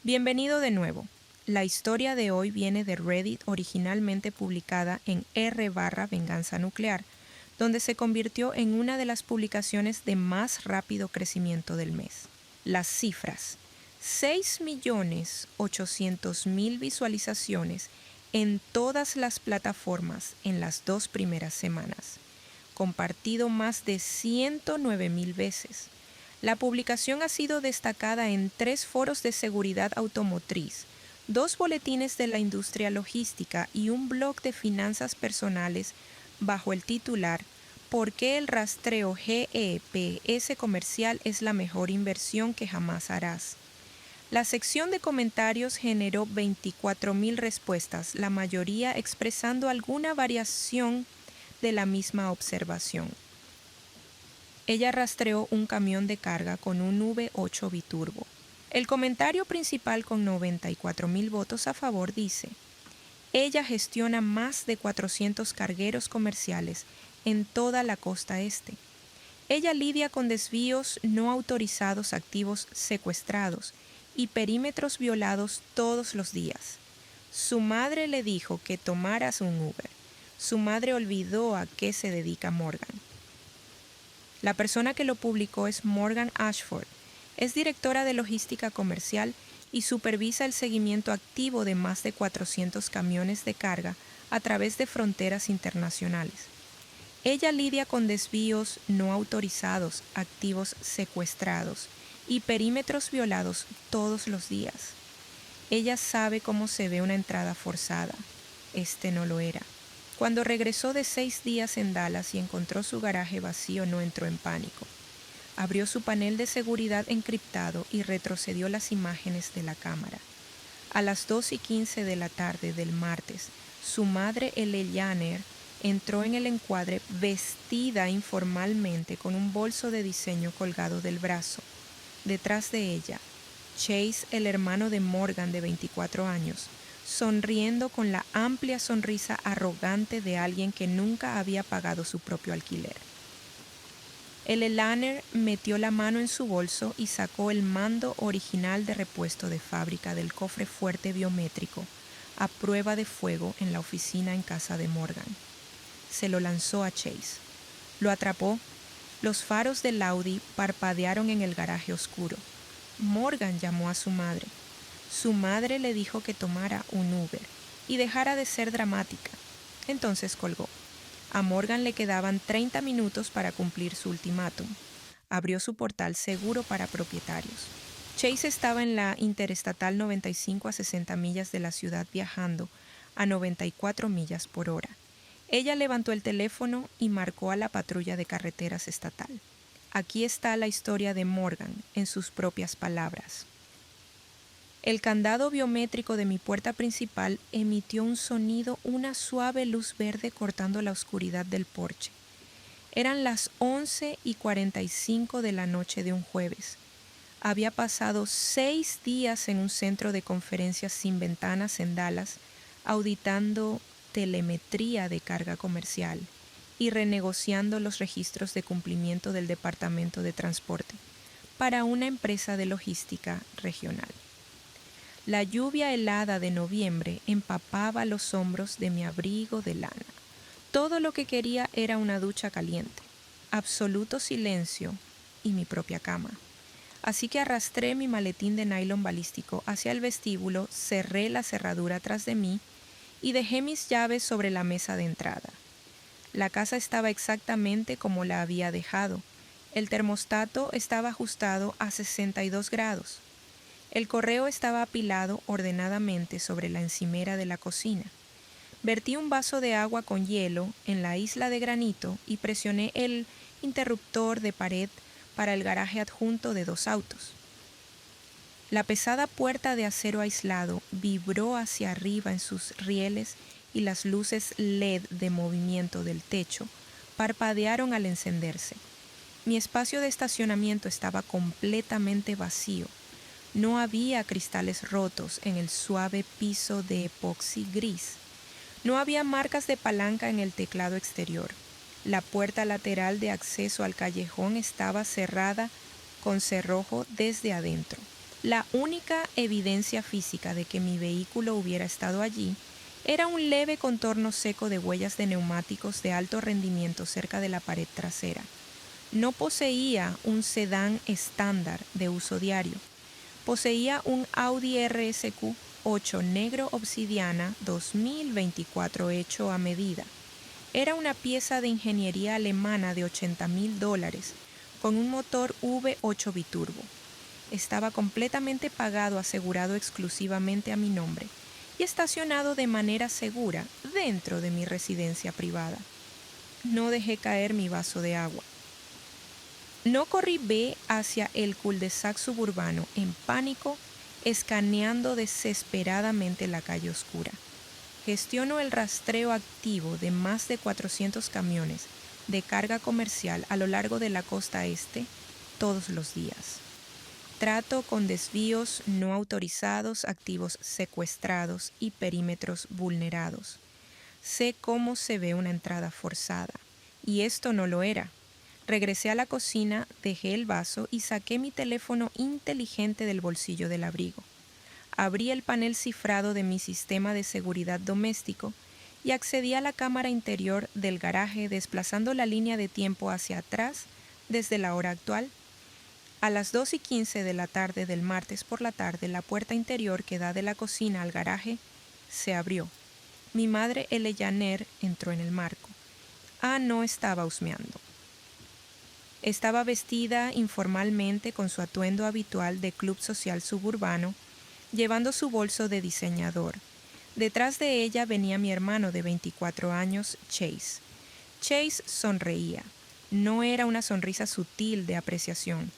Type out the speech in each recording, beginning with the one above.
Bienvenido de nuevo. La historia de hoy viene de Reddit, originalmente publicada en r/venganza nuclear, donde se convirtió en una de las publicaciones de más rápido crecimiento del mes. Las cifras: 6.800.000 visualizaciones en todas las plataformas en las 2 primeras semanas, compartido más de 109.000 veces. La publicación ha sido destacada en 3 foros de seguridad automotriz, 2 boletines de la industria logística y un blog de finanzas personales bajo el titular ¿Por qué el rastreo GPS comercial es la mejor inversión que jamás harás? La sección de comentarios generó 24.000 respuestas, la mayoría expresando alguna variación de la misma observación. Ella rastreó un camión de carga con un V8 biturbo. El comentario principal con 94.000 votos a favor dice: ella gestiona más de 400 cargueros comerciales en toda la costa este. Ella lidia con desvíos no autorizados activos secuestrados y perímetros violados todos los días. Su madre le dijo que tomaras un Uber. Su madre olvidó a qué se dedica Morgan. La persona que lo publicó es Morgan Ashford. Es directora de logística comercial y supervisa el seguimiento activo de más de 400 camiones de carga a través de fronteras internacionales. Ella lidia con desvíos no autorizados, activos secuestrados y perímetros violados todos los días. Ella sabe cómo se ve una entrada forzada. Este no lo era. Cuando regresó de 6 días en Dallas y encontró su garaje vacío, no entró en pánico. Abrió su panel de seguridad encriptado y retrocedió las imágenes de la cámara. A las 2:15 de la tarde del martes, su madre Eleanor entró en el encuadre vestida informalmente con un bolso de diseño colgado del brazo. Detrás de ella, Chase, el hermano de Morgan de 24 años, sonriendo con la amplia sonrisa arrogante de alguien que nunca había pagado su propio alquiler. Eleanor metió la mano en su bolso y sacó el mando original de repuesto de fábrica del cofre fuerte biométrico a prueba de fuego en la oficina en casa de Morgan. Se lo lanzó a Chase. Lo atrapó. Los faros del Audi parpadearon en el garaje oscuro. Morgan llamó a su madre. Su madre le dijo que tomara un Uber y dejara de ser dramática. Entonces colgó. A Morgan le quedaban 30 minutos para cumplir su ultimátum. Abrió su portal seguro para propietarios. Chase estaba en la Interestatal 95 a 60 millas de la ciudad viajando a 94 millas por hora. Ella levantó el teléfono y marcó a la patrulla de carreteras estatal. Aquí está la historia de Morgan en sus propias palabras. El candado biométrico de mi puerta principal emitió un sonido, una suave luz verde cortando la oscuridad del porche. Eran las 11:45 de la noche de un jueves. Había pasado 6 días en un centro de conferencias sin ventanas en Dallas, auditando telemetría de carga comercial y renegociando los registros de cumplimiento del Departamento de Transporte para una empresa de logística regional. La lluvia helada de noviembre empapaba los hombros de mi abrigo de lana. Todo lo que quería era una ducha caliente, absoluto silencio y mi propia cama. Así que arrastré mi maletín de nylon balístico hacia el vestíbulo, cerré la cerradura tras de mí y dejé mis llaves sobre la mesa de entrada. La casa estaba exactamente como la había dejado. El termostato estaba ajustado a 62 grados. El correo estaba apilado ordenadamente sobre la encimera de la cocina. Vertí un vaso de agua con hielo en la isla de granito y presioné el interruptor de pared para el garaje adjunto de 2 autos. La pesada puerta de acero aislado vibró hacia arriba en sus rieles y las luces LED de movimiento del techo parpadearon al encenderse. Mi espacio de estacionamiento estaba completamente vacío. No había cristales rotos en el suave piso de epoxi gris. No había marcas de palanca en el teclado exterior. La puerta lateral de acceso al callejón estaba cerrada con cerrojo desde adentro. La única evidencia física de que mi vehículo hubiera estado allí era un leve contorno seco de huellas de neumáticos de alto rendimiento cerca de la pared trasera. No poseía un sedán estándar de uso diario. Poseía un Audi RSQ 8 negro obsidiana 2024 hecho a medida. Era una pieza de ingeniería alemana de $80,000 con un motor V8 biturbo. Estaba completamente pagado, asegurado exclusivamente a mi nombre y estacionado de manera segura dentro de mi residencia privada. No dejé caer mi vaso de agua. No corrí hacia el cul-de-sac suburbano en pánico, escaneando desesperadamente la calle oscura. Gestiono el rastreo activo de más de 400 camiones de carga comercial a lo largo de la costa este todos los días. Trato con desvíos no autorizados, activos secuestrados y perímetros vulnerados. Sé cómo se ve una entrada forzada, y esto no lo era. Regresé a la cocina, dejé el vaso y saqué mi teléfono inteligente del bolsillo del abrigo. Abrí el panel cifrado de mi sistema de seguridad doméstico y accedí a la cámara interior del garaje desplazando la línea de tiempo hacia atrás desde la hora actual. A las 2:15 de la tarde del martes por la tarde, la puerta interior que da de la cocina al garaje se abrió. Mi madre Eleyaner entró en el marco. No estaba husmeando. Estaba vestida informalmente con su atuendo habitual de club social suburbano, llevando su bolso de diseñador. Detrás de ella venía mi hermano de 24 años, Chase. Chase sonreía. No era una sonrisa sutil de apreciación.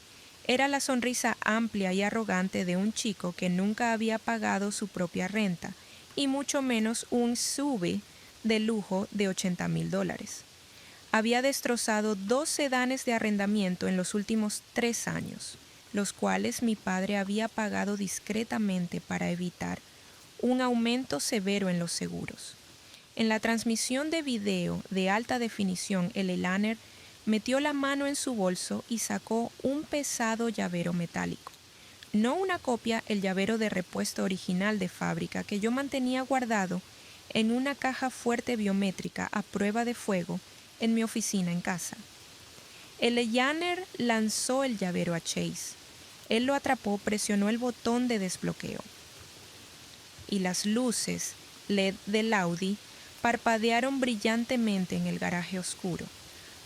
Era la sonrisa amplia y arrogante de un chico que nunca había pagado su propia renta, y mucho menos un SUV de lujo de $80,000. Había destrozado 2 sedanes de arrendamiento en los últimos 3 años, los cuales mi padre había pagado discretamente para evitar un aumento severo en los seguros. En la transmisión de video de alta definición, Eleyaner metió la mano en su bolso y sacó un pesado llavero metálico. No una copia, el llavero de repuesto original de fábrica que yo mantenía guardado en una caja fuerte biométrica a prueba de fuego en mi oficina en casa. Eleyaner lanzó el llavero a Chase. Él lo atrapó, presionó el botón de desbloqueo y las luces LED del Audi parpadearon brillantemente en el garaje oscuro.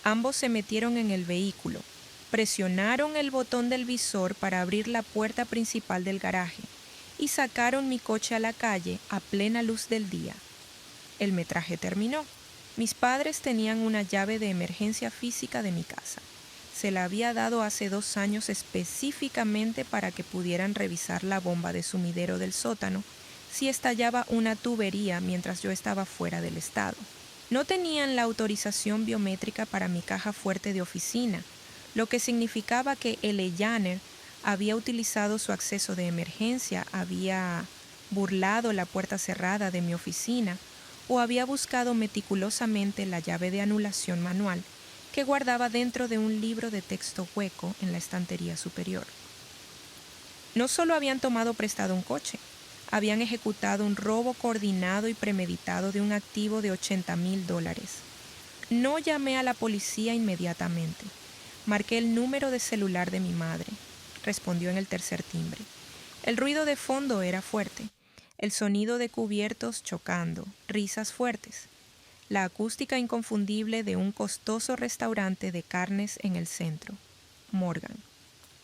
Ambos se metieron en el vehículo, presionaron el botón del visor para abrir la puerta principal del garaje y sacaron mi coche a la calle a plena luz del día. El metraje terminó. Mis padres tenían una llave de emergencia física de mi casa. Se la había dado hace 2 años específicamente para que pudieran revisar la bomba de sumidero del sótano si estallaba una tubería mientras yo estaba fuera del estado. No tenían la autorización biométrica para mi caja fuerte de oficina, lo que significaba que Eleyaner había utilizado su acceso de emergencia, había burlado la puerta cerrada de mi oficina o había buscado meticulosamente la llave de anulación manual que guardaba dentro de un libro de texto hueco en la estantería superior. No solo habían tomado prestado un coche, habían ejecutado un robo coordinado y premeditado de un activo de $80,000. No llamé a la policía inmediatamente. Marqué el número de celular de mi madre. Respondió en el tercer timbre. El ruido de fondo era fuerte. El sonido de cubiertos chocando, risas fuertes. La acústica inconfundible de un costoso restaurante de carnes en el centro. Morgan.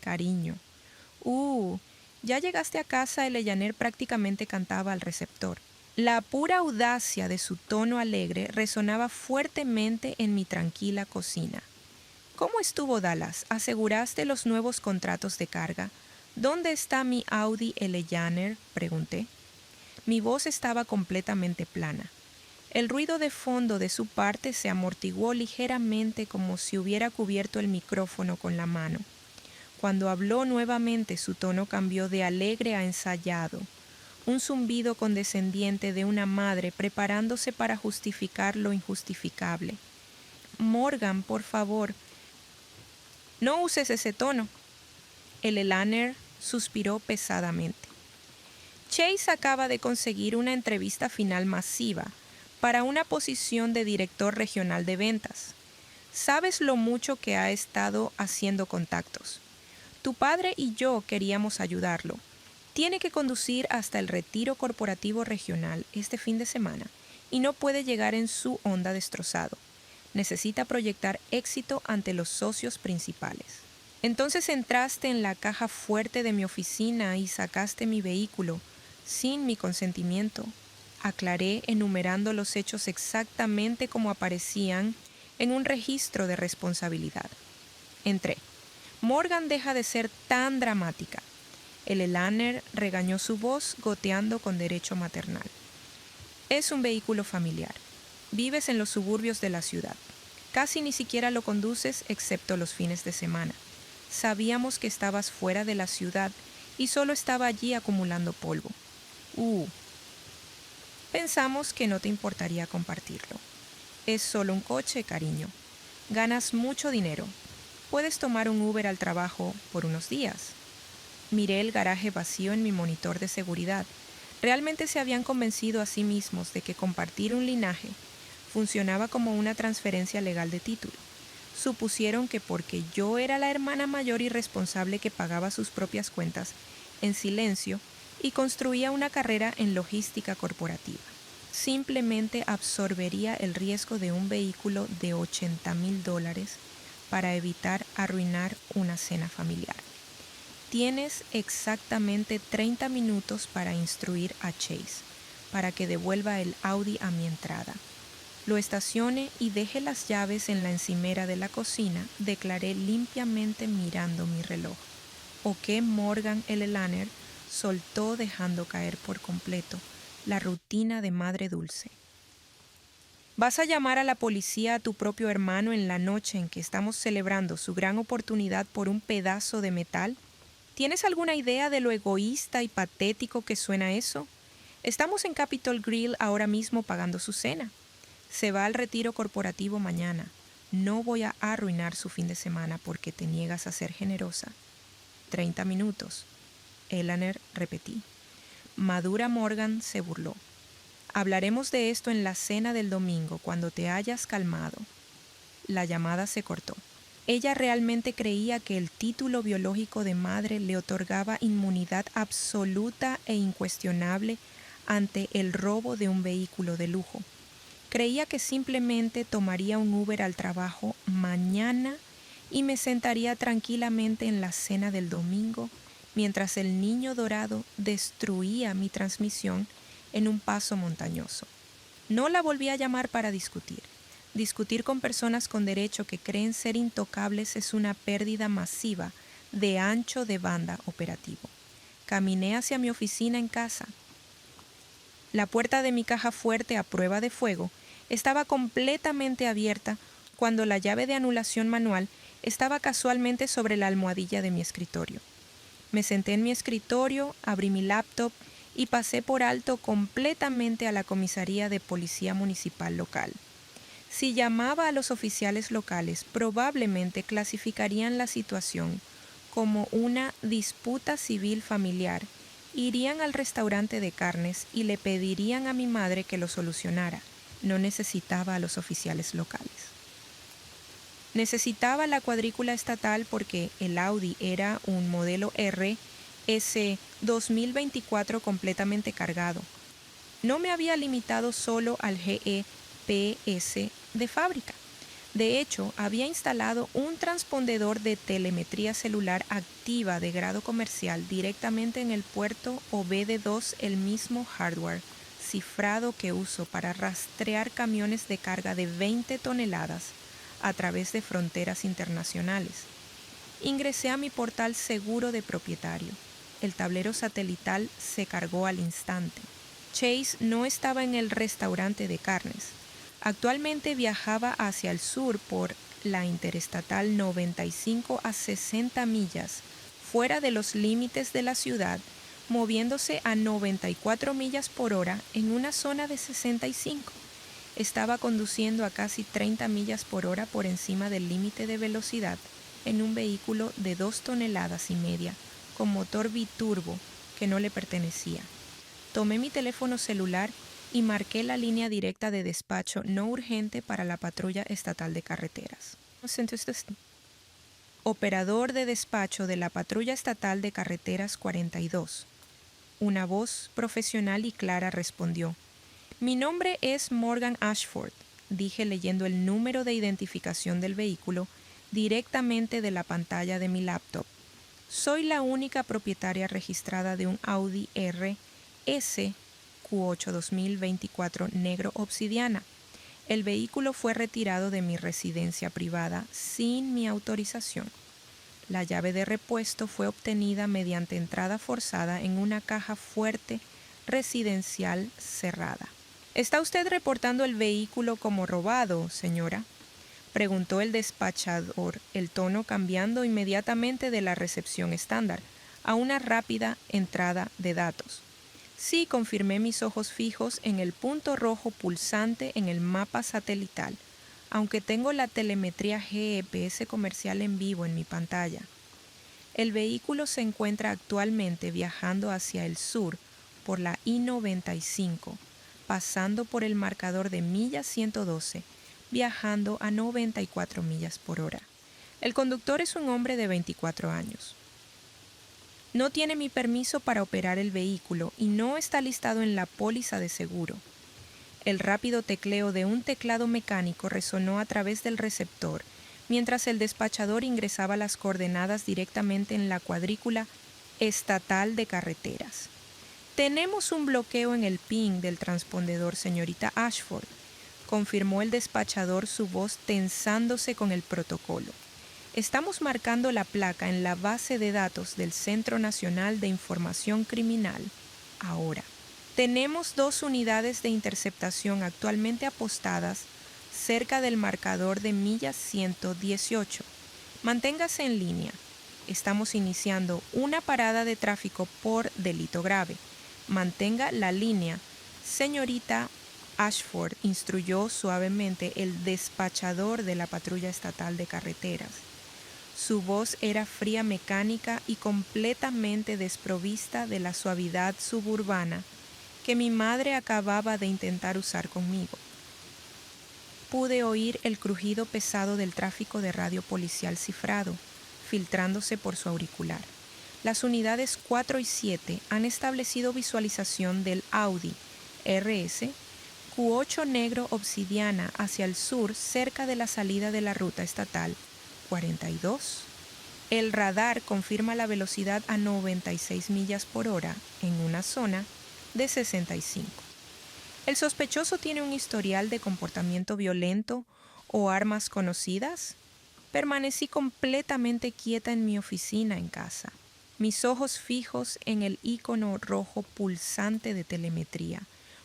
Cariño. Ya llegaste a casa, Eleyaner prácticamente cantaba al receptor. La pura audacia de su tono alegre resonaba fuertemente en mi tranquila cocina. ¿Cómo estuvo Dallas? ¿Aseguraste los nuevos contratos de carga? ¿Dónde está mi Audi Eleyaner?, pregunté. Mi voz estaba completamente plana. El ruido de fondo de su parte se amortiguó ligeramente como si hubiera cubierto el micrófono con la mano. Cuando habló nuevamente, su tono cambió de alegre a ensayado, un zumbido condescendiente de una madre preparándose para justificar lo injustificable. Morgan, por favor, no uses ese tono. Eleyaner suspiró pesadamente. Chase acaba de conseguir una entrevista final masiva para una posición de director regional de ventas. Sabes lo mucho que ha estado haciendo contactos. Tu padre y yo queríamos ayudarlo. Tiene que conducir hasta el retiro corporativo regional este fin de semana y no puede llegar en su Honda destrozado. Necesita proyectar éxito ante los socios principales. Entonces entraste en la caja fuerte de mi oficina y sacaste mi vehículo sin mi consentimiento. Aclaré enumerando los hechos exactamente como aparecían en un registro de responsabilidad. Entré. Morgan deja de ser tan dramática. El Elaner regañó su voz goteando con derecho maternal. Es un vehículo familiar. Vives en los suburbios de la ciudad. Casi ni siquiera lo conduces excepto los fines de semana. Sabíamos que estabas fuera de la ciudad y solo estaba allí acumulando polvo. Pensamos que no te importaría compartirlo. Es solo un coche, cariño. Ganas mucho dinero. Puedes tomar un Uber al trabajo por unos días. Miré el garaje vacío en mi monitor de seguridad. Realmente se habían convencido a sí mismos de que compartir un linaje funcionaba como una transferencia legal de título. Supusieron que porque yo era la hermana mayor y responsable que pagaba sus propias cuentas en silencio y construía una carrera en logística corporativa, simplemente absorbería el riesgo de un vehículo de $80,000 para evitar arruinar una cena familiar. Tienes exactamente 30 minutos para instruir a Chase, para que devuelva el Audi a mi entrada. Lo estacione y deje las llaves en la encimera de la cocina, declaré limpiamente mirando mi reloj. O que Morgan el Elaner soltó dejando caer por completo la rutina de madre dulce. ¿Vas a llamar a la policía a tu propio hermano en la noche en que estamos celebrando su gran oportunidad por un pedazo de metal? ¿Tienes alguna idea de lo egoísta y patético que suena eso? Estamos en Capitol Grill ahora mismo pagando su cena. Se va al retiro corporativo mañana. No voy a arruinar su fin de semana porque te niegas a ser generosa. 30 minutos. Elaner repetí. Madura Morgan se burló. Hablaremos de esto en la cena del domingo cuando te hayas calmado. La llamada se cortó. Ella realmente creía que el título biológico de madre le otorgaba inmunidad absoluta e incuestionable ante el robo de un vehículo de lujo. Creía que simplemente tomaría un Uber al trabajo mañana y me sentaría tranquilamente en la cena del domingo mientras el niño dorado destruía mi transmisión en un paso montañoso. No la volví a llamar para discutir. Discutir con personas con derecho que creen ser intocables es una pérdida masiva de ancho de banda operativo. Caminé hacia mi oficina en casa. La puerta de mi caja fuerte a prueba de fuego estaba completamente abierta cuando la llave de anulación manual estaba casualmente sobre la almohadilla de mi escritorio. Me senté en mi escritorio, abrí mi laptop y pasé por alto completamente a la comisaría de policía municipal local. Si llamaba a los oficiales locales, probablemente clasificarían la situación como una disputa civil familiar. Irían al restaurante de carnes y le pedirían a mi madre que lo solucionara. No necesitaba a los oficiales locales. Necesitaba la cuadrícula estatal porque el Audi era un modelo RS 2024 completamente cargado. No me había limitado solo al GPS de fábrica. De hecho, había instalado un transpondedor de telemetría celular activa de grado comercial directamente en el puerto OBD2, el mismo hardware cifrado que uso para rastrear camiones de carga de 20 toneladas a través de fronteras internacionales. Ingresé a mi portal seguro de propietario. El tablero satelital se cargó al instante. Chase no estaba en el restaurante de carnes. Actualmente viajaba hacia el sur por la Interestatal 95 a 60 millas, fuera de los límites de la ciudad, moviéndose a 94 millas por hora en una zona de 65. Estaba conduciendo a casi 30 millas por hora por encima del límite de velocidad en un vehículo de 2,5 toneladas con motor biturbo que no le pertenecía. Tomé mi teléfono celular y marqué la línea directa de despacho no urgente para la patrulla estatal de carreteras. Entonces, operador de despacho de la patrulla estatal de carreteras 42. Una voz profesional y clara respondió. Mi nombre es Morgan Ashford, dije leyendo el número de identificación del vehículo directamente de la pantalla de mi laptop. Soy la única propietaria registrada de un Audi RS Q8 2024 negro obsidiana. El vehículo fue retirado de mi residencia privada sin mi autorización. La llave de repuesto fue obtenida mediante entrada forzada en una caja fuerte residencial cerrada. ¿Está usted reportando el vehículo como robado, señora?, preguntó el despachador, el tono cambiando inmediatamente de la recepción estándar a una rápida entrada de datos. Sí, confirmé, mis ojos fijos en el punto rojo pulsante en el mapa satelital, aunque tengo la telemetría GPS comercial en vivo en mi pantalla. El vehículo se encuentra actualmente viajando hacia el sur por la I-95, pasando por el marcador de milla 112, viajando a 94 millas por hora. El conductor es un hombre de 24 años. No tiene mi permiso para operar el vehículo y no está listado en la póliza de seguro. El rápido tecleo de un teclado mecánico resonó a través del receptor, mientras el despachador ingresaba las coordenadas directamente en la cuadrícula estatal de carreteras. Tenemos un bloqueo en el PIN del transpondedor, señorita Ashford, confirmó el despachador, su voz tensándose con el protocolo. Estamos marcando la placa en la base de datos del Centro Nacional de Información Criminal. Ahora, tenemos 2 unidades de interceptación actualmente apostadas cerca del marcador de milla 118. Manténgase en línea. Estamos iniciando una parada de tráfico por delito grave. Mantenga la línea, señorita Ashford, instruyó suavemente el despachador de la patrulla estatal de carreteras. Su voz era fría, mecánica y completamente desprovista de la suavidad suburbana que mi madre acababa de intentar usar conmigo. Pude oír el crujido pesado del tráfico de radio policial cifrado, filtrándose por su auricular. Las unidades 4 y 7 han establecido visualización del Audi RS Q8 negro obsidiana hacia el sur cerca de la salida de la ruta estatal 42. El radar confirma la velocidad a 96 millas por hora en una zona de 65. ¿El sospechoso tiene un historial de comportamiento violento o armas conocidas? Permanecí completamente quieta en mi oficina en casa, mis ojos fijos en el icono rojo pulsante de telemetría,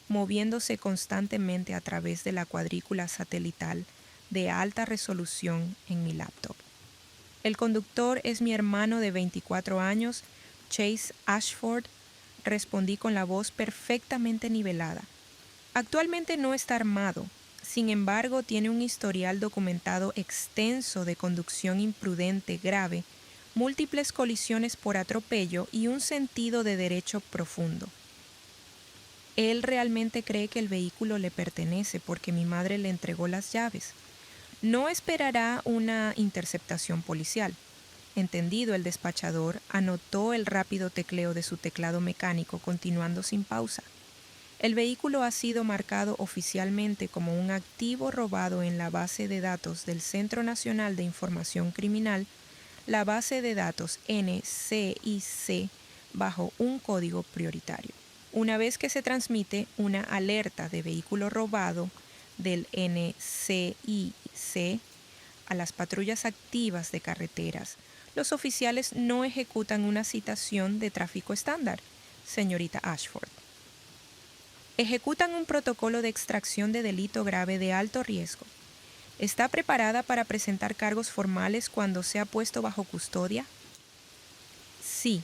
moviéndose constantemente a través de la cuadrícula satelital de alta resolución en mi laptop. El conductor es mi hermano de 24 años, Chase Ashford, respondí con la voz perfectamente nivelada. Actualmente no está armado, sin embargo tiene un historial documentado extenso de conducción imprudente grave, múltiples colisiones por atropello y un sentido de derecho profundo. Él realmente cree que el vehículo le pertenece porque mi madre le entregó las llaves. No esperará una interceptación policial. Entendido, el despachador anotó el rápido tecleo de su teclado mecánico, continuando sin pausa. El vehículo ha sido marcado oficialmente como un activo robado en la base de datos del Centro Nacional de Información Criminal, la base de datos NCIC, bajo un código prioritario. Una vez que se transmite una alerta de vehículo robado del NCIC a las patrullas activas de carreteras, los oficiales no ejecutan una citación de tráfico estándar, señorita Ashford. Ejecutan un protocolo de extracción de delito grave de alto riesgo. ¿Está preparada para presentar cargos formales cuando sea puesto bajo custodia? Sí,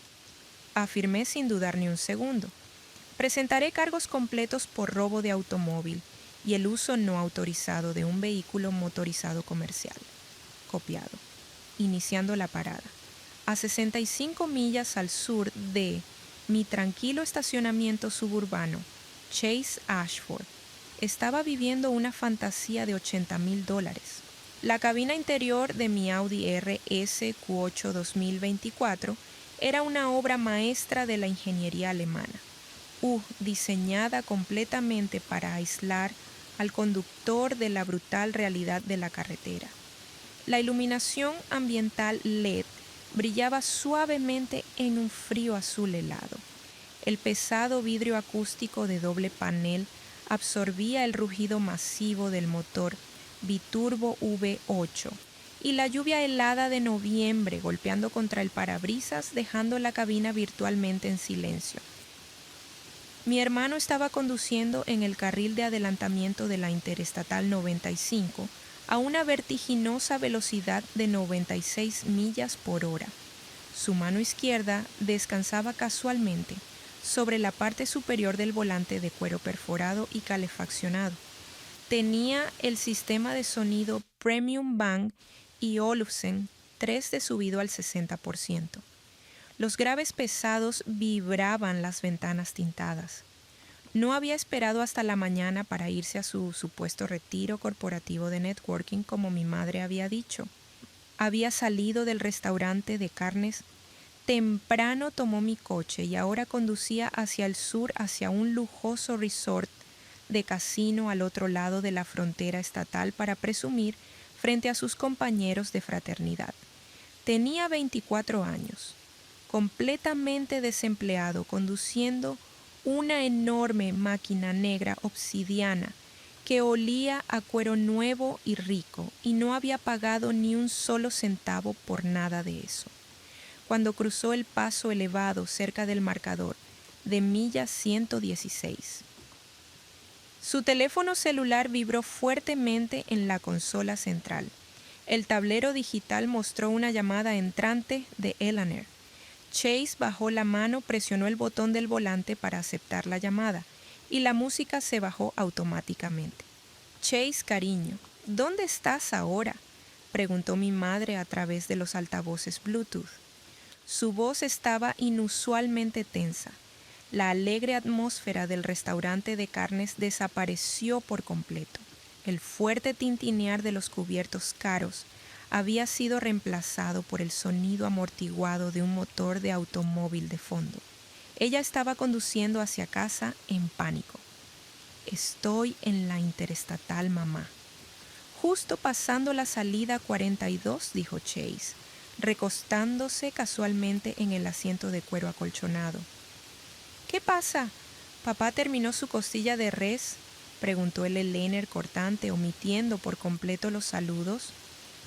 afirmé sin dudar ni un segundo. Presentaré cargos completos por robo de automóvil y el uso no autorizado de un vehículo motorizado comercial. Copiado. Iniciando la parada. a 65 millas al sur de mi tranquilo estacionamiento suburbano, Chase Ashford, estaba viviendo una fantasía de $80,000. La cabina interior de mi Audi RS Q8 2024 era una obra maestra de la ingeniería alemana, diseñada completamente para aislar al conductor de la brutal realidad de la carretera. La iluminación ambiental LED brillaba suavemente en un frío azul helado. El pesado vidrio acústico de doble panel absorbía el rugido masivo del motor biturbo V8 y la lluvia helada de noviembre golpeando contra el parabrisas, dejando la cabina virtualmente en silencio. Mi hermano estaba conduciendo en el carril de adelantamiento de la Interestatal 95 a una vertiginosa velocidad de 96 millas por hora. Su mano izquierda descansaba casualmente sobre la parte superior del volante de cuero perforado y calefaccionado. Tenía el sistema de sonido Premium Bang y Olufsen 3 de subido al 60%. Los graves pesados vibraban las ventanas tintadas. No había esperado hasta la mañana para irse a su supuesto retiro corporativo de networking como mi madre había dicho. Había salido del restaurante de carnes. Temprano tomó mi coche y ahora conducía hacia el sur, hacia un lujoso resort de casino al otro lado de la frontera estatal para presumir frente a sus compañeros de fraternidad. Tenía 24 años, completamente desempleado, conduciendo una enorme máquina negra obsidiana que olía a cuero nuevo y rico, y no había pagado ni un solo centavo por nada de eso. Cuando cruzó el paso elevado cerca del marcador de milla 116. Su teléfono celular vibró fuertemente en la consola central. El tablero digital mostró una llamada entrante de Eleanor. Chase bajó la mano, presionó el botón del volante para aceptar la llamada, y la música se bajó automáticamente. Chase, cariño, ¿dónde estás ahora?, preguntó mi madre a través de los altavoces Bluetooth. Su voz estaba inusualmente tensa. La alegre atmósfera del restaurante de carnes desapareció por completo. El fuerte tintinear de los cubiertos caros había sido reemplazado por el sonido amortiguado de un motor de automóvil de fondo. Ella estaba conduciendo hacia casa en pánico. Estoy en la Interestatal, mamá. Justo pasando la salida 42, dijo Chase, recostándose casualmente en el asiento de cuero acolchonado. ¿Qué pasa? ¿Papá terminó su costilla de res?, preguntó el Eleanor cortante, omitiendo por completo los saludos.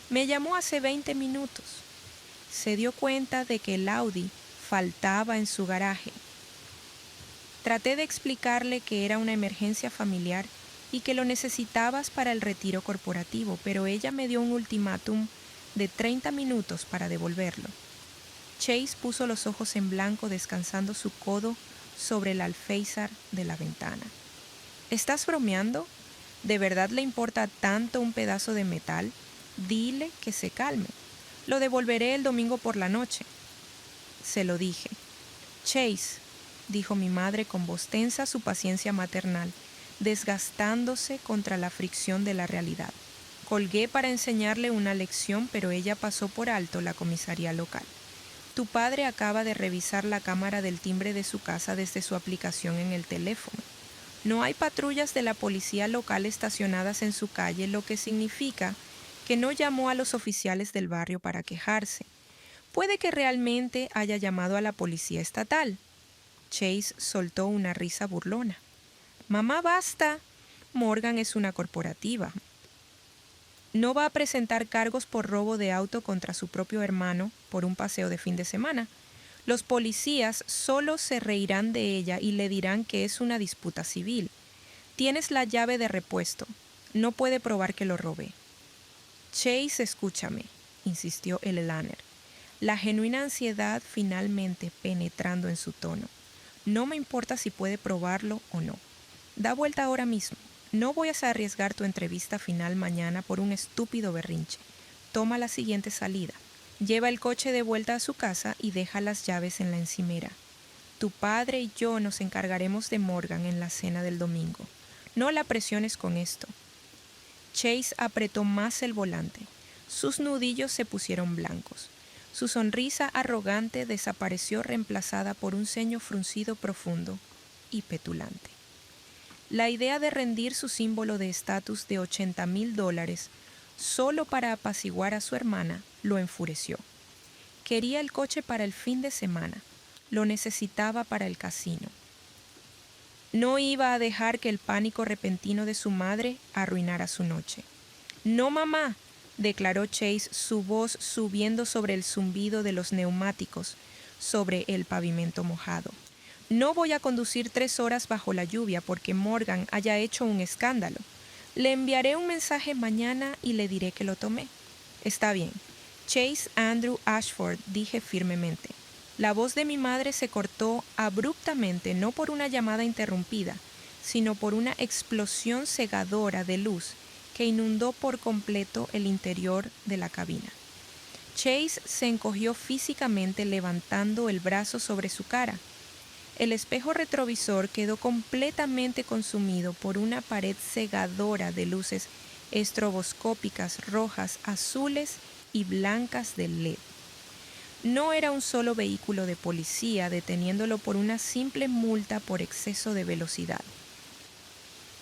Me llamó hace 20 minutos. Se dio cuenta de que el Audi faltaba en su garaje. Traté de explicarle que era una emergencia familiar y que lo necesitabas para el retiro corporativo, pero ella me dio un ultimátum de 30 minutos para devolverlo. Chase puso los ojos en blanco, descansando su codo sobre el alféizar de la ventana. ¿Estás bromeando? ¿De verdad le importa tanto un pedazo de metal? Dile que se calme. Lo devolveré el domingo por la noche. Se lo dije. Chase, dijo mi madre con voz tensa, su paciencia maternal, desgastándose contra la fricción de la realidad. Colgué para enseñarle una lección, pero ella pasó por alto la comisaría local. Tu padre acaba de revisar la cámara del timbre de su casa desde su aplicación en el teléfono. No hay patrullas de la policía local estacionadas en su calle, lo que significa que no llamó a los oficiales del barrio para quejarse. Puede que realmente haya llamado a la policía estatal. Chase soltó una risa burlona. Mamá, basta. Morgan es una corporativa. No va a presentar cargos por robo de auto contra su propio hermano por un paseo de fin de semana. Los policías solo se reirán de ella y le dirán que es una disputa civil. Tienes la llave de repuesto. No puede probar que lo robé. Chase, escúchame, insistió el Eleanor, la genuina ansiedad finalmente penetrando en su tono. No me importa si puede probarlo o no. Da vuelta ahora mismo. No voy a arriesgar tu entrevista final mañana por un estúpido berrinche. Toma la siguiente salida. Lleva el coche de vuelta a su casa y deja las llaves en la encimera. Tu padre y yo nos encargaremos de Morgan en la cena del domingo. No la presiones con esto. Chase apretó más el volante. Sus nudillos se pusieron blancos. Su sonrisa arrogante desapareció reemplazada por un ceño fruncido profundo y petulante. La idea de rendir su símbolo de estatus de $80,000 solo para apaciguar a su hermana lo enfureció. Quería el coche para el fin de semana. Lo necesitaba para el casino. No iba a dejar que el pánico repentino de su madre arruinara su noche. «No, mamá», declaró Chase, su voz subiendo sobre el zumbido de los neumáticos sobre el pavimento mojado. «No voy a conducir 3 horas bajo la lluvia porque Morgan haya hecho un escándalo. Le enviaré un mensaje mañana y le diré que lo tomé». «Está bien». «Chase Andrew Ashford», dije firmemente. La voz de mi madre se cortó abruptamente, no por una llamada interrumpida, sino por una explosión cegadora de luz que inundó por completo el interior de la cabina. Chase se encogió físicamente levantando el brazo sobre su cara. El espejo retrovisor quedó completamente consumido por una pared cegadora de luces estroboscópicas rojas, azules y blancas de LED. No era un solo vehículo de policía deteniéndolo por una simple multa por exceso de velocidad.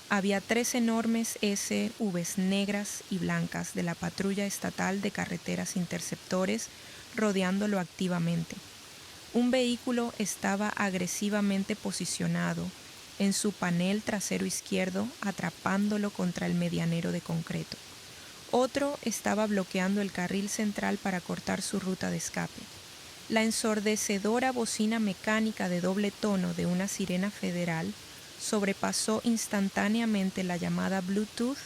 Había 3 enormes SUVs negras y blancas de la Patrulla Estatal de Carreteras Interceptores rodeándolo activamente. Un vehículo estaba agresivamente posicionado en su panel trasero izquierdo, atrapándolo contra el medianero de concreto. Otro estaba bloqueando el carril central para cortar su ruta de escape. La ensordecedora bocina mecánica de doble tono de una sirena federal sobrepasó instantáneamente la llamada Bluetooth,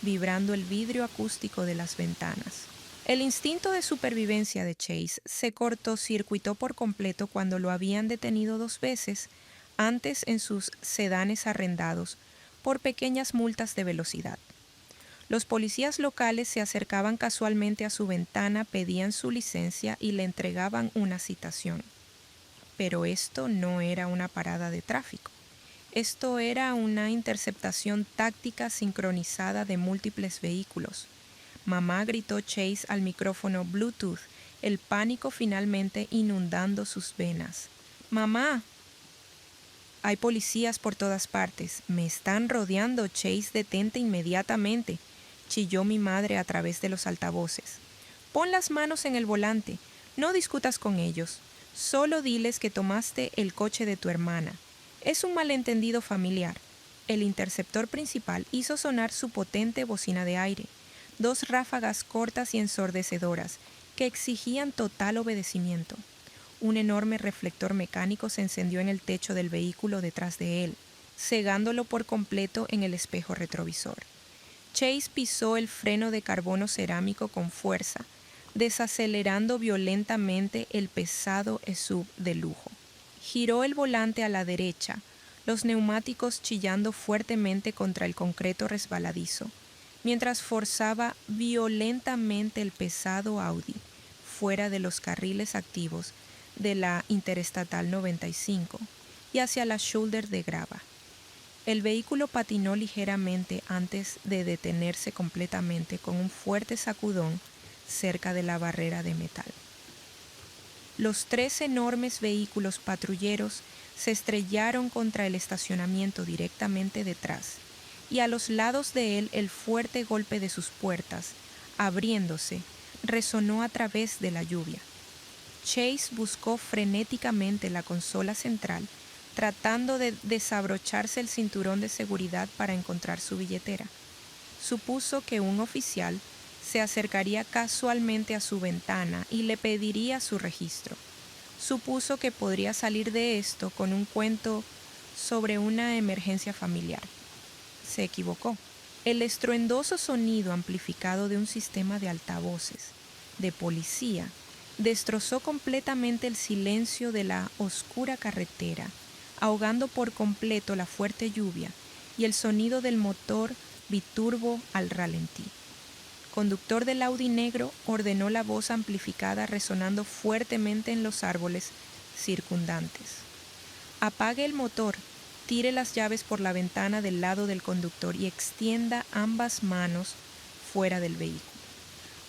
vibrando el vidrio acústico de las ventanas. El instinto de supervivencia de Chase se cortocircuitó por completo cuando lo habían detenido 2 veces antes en sus sedanes arrendados por pequeñas multas de velocidad. Los policías locales se acercaban casualmente a su ventana, pedían su licencia y le entregaban una citación. Pero esto no era una parada de tráfico. Esto era una interceptación táctica sincronizada de múltiples vehículos. «Mamá», gritó Chase al micrófono Bluetooth, el pánico finalmente inundando sus venas. «¡Mamá!». «Hay policías por todas partes. Me están rodeando, Chase, detente inmediatamente», chilló mi madre a través de los altavoces. «Pon las manos en el volante. No discutas con ellos. Solo diles que tomaste el coche de tu hermana. Es un malentendido familiar». El interceptor principal hizo sonar su potente bocina de aire. 2 ráfagas cortas y ensordecedoras que exigían total obedecimiento. Un enorme reflector mecánico se encendió en el techo del vehículo detrás de él, cegándolo por completo en el espejo retrovisor. Chase pisó el freno de carbono cerámico con fuerza, desacelerando violentamente el pesado SUV de lujo. Giró el volante a la derecha, los neumáticos chillando fuertemente contra el concreto resbaladizo, mientras forzaba violentamente el pesado Audi fuera de los carriles activos de la Interestatal 95 y hacia la shoulder de grava. El vehículo patinó ligeramente antes de detenerse completamente con un fuerte sacudón cerca de la barrera de metal. Los 3 enormes vehículos patrulleros se estrellaron contra el estacionamiento directamente detrás, y a los lados de él el fuerte golpe de sus puertas, abriéndose, resonó a través de la lluvia. Chase buscó frenéticamente la consola central, tratando de desabrocharse el cinturón de seguridad para encontrar su billetera. Supuso que un oficial se acercaría casualmente a su ventana y le pediría su registro. Supuso que podría salir de esto con un cuento sobre una emergencia familiar. Se equivocó. El estruendoso sonido amplificado de un sistema de altavoces, de policía, destrozó completamente el silencio de la oscura carretera, ahogando por completo la fuerte lluvia y el sonido del motor biturbo al ralentí. conductor del Audi negro ordenó la voz amplificada resonando fuertemente en los árboles circundantes. Apague el motor, tire las llaves por la ventana del lado del conductor y extienda ambas manos fuera del vehículo.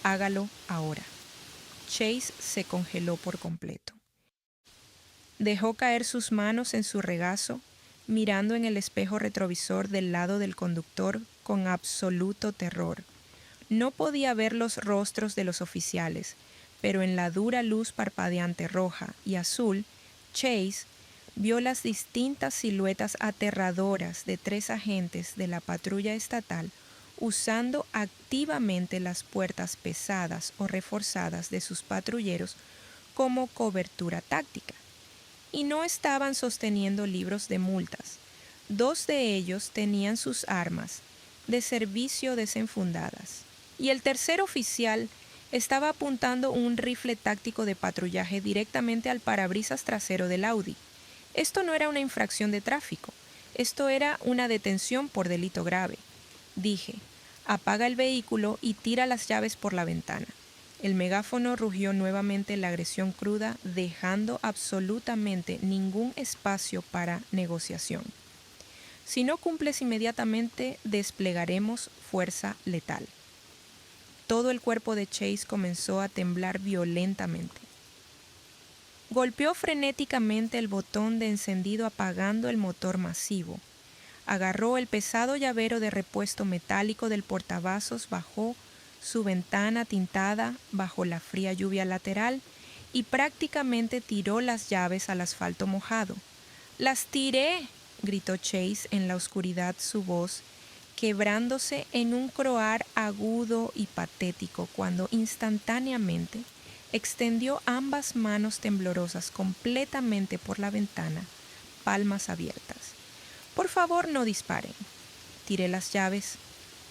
Hágalo ahora. Chase se congeló por completo. Dejó caer sus manos en su regazo, mirando en el espejo retrovisor del lado del conductor con absoluto terror. No podía ver los rostros de los oficiales, pero en la dura luz parpadeante roja y azul, Chase vio las distintas siluetas aterradoras de 3 agentes de la patrulla estatal usando activamente las puertas pesadas o reforzadas de sus patrulleros como cobertura táctica. Y no estaban sosteniendo libros de multas. 2 de ellos tenían sus armas de servicio desenfundadas. Y el tercer oficial estaba apuntando un rifle táctico de patrullaje directamente al parabrisas trasero del Audi. Esto no era una infracción de tráfico, esto era una detención por delito grave. Dije, apaga el vehículo y tira las llaves por la ventana. El megáfono rugió nuevamente la agresión cruda, dejando absolutamente ningún espacio para negociación. Si no cumples inmediatamente, desplegaremos fuerza letal. Todo el cuerpo de Chase comenzó a temblar violentamente. Golpeó frenéticamente el botón de encendido apagando el motor masivo. Agarró el pesado llavero de repuesto metálico del portavasos, bajó su ventana tintada bajo la fría lluvia lateral y prácticamente tiró las llaves al asfalto mojado. ¡Las tiré!, gritó Chase en la oscuridad, su voz quebrándose en un croar agudo y patético cuando instantáneamente extendió ambas manos temblorosas completamente por la ventana, palmas abiertas. Por favor, no disparen. Tiré las llaves.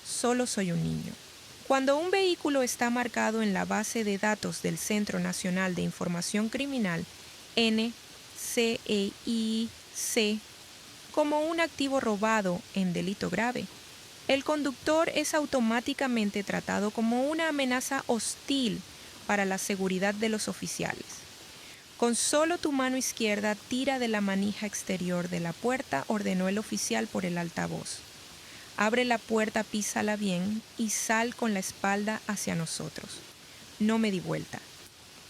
Solo soy un niño. Cuando un vehículo está marcado en la base de datos del Centro Nacional de Información Criminal, NCIC, como un activo robado en delito grave, el conductor es automáticamente tratado como una amenaza hostil para la seguridad de los oficiales. Con solo tu mano izquierda tira de la manija exterior de la puerta, ordenó el oficial por el altavoz. Abre la puerta, písala bien y sal con la espalda hacia nosotros. No me di vuelta.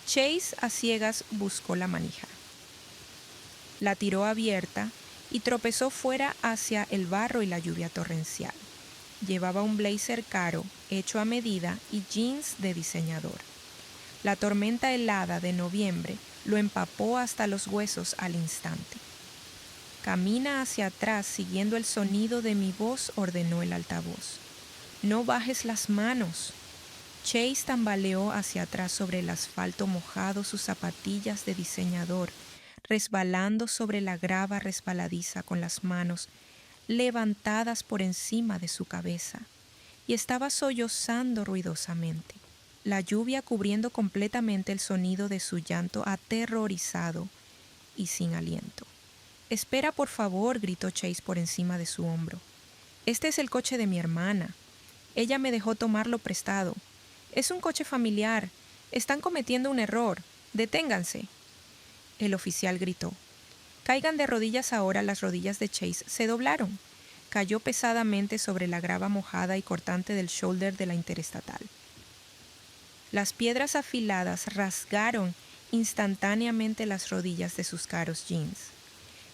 Chase a ciegas buscó la manija. La tiró abierta y tropezó fuera hacia el barro y la lluvia torrencial. Llevaba un blazer caro, hecho a medida, y jeans de diseñador. La tormenta helada de noviembre lo empapó hasta los huesos al instante. Camina hacia atrás siguiendo el sonido de mi voz, ordenó el altavoz. No bajes las manos. Chase tambaleó hacia atrás sobre el asfalto mojado, sus zapatillas de diseñador, resbalando sobre la grava resbaladiza con las manos levantadas por encima de su cabeza, y estaba sollozando ruidosamente, la lluvia cubriendo completamente el sonido de su llanto aterrorizado y sin aliento. «Espera, por favor», gritó Chase por encima de su hombro. «Este es el coche de mi hermana. Ella me dejó tomarlo prestado. Es un coche familiar. Están cometiendo un error. Deténganse». El oficial gritó. «Caigan de rodillas ahora». Las rodillas de Chase se doblaron. Cayó pesadamente sobre la grava mojada y cortante del shoulder de la interestatal. Las piedras afiladas rasgaron instantáneamente las rodillas de sus caros jeans.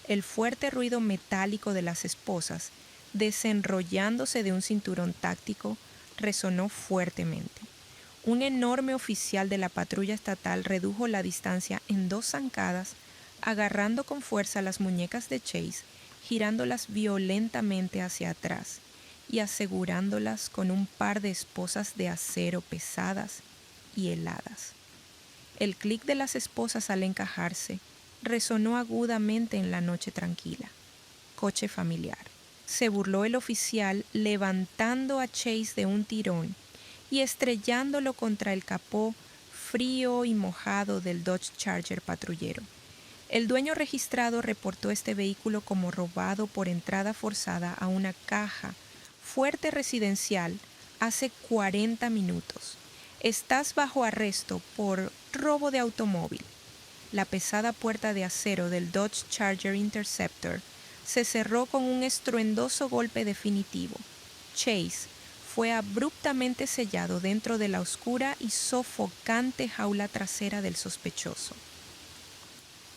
El fuerte ruido metálico de las esposas, desenrollándose de un cinturón táctico, resonó fuertemente. Un enorme oficial de la patrulla estatal redujo la distancia en 2 zancadas, agarrando con fuerza las muñecas de Chase, girándolas violentamente hacia atrás y asegurándolas con un par de esposas de acero pesadas y heladas. El clic de las esposas al encajarse resonó agudamente en la noche tranquila. Coche familiar. Se burló el oficial, levantando a Chase de un tirón y estrellándolo contra el capó frío y mojado del Dodge Charger patrullero. El dueño registrado reportó este vehículo como robado por entrada forzada a una caja fuerte residencial hace 40 minutos. Estás bajo arresto por robo de automóvil. La pesada puerta de acero del Dodge Charger Interceptor se cerró con un estruendoso golpe definitivo. Chase fue abruptamente sellado dentro de la oscura y sofocante jaula trasera del sospechoso.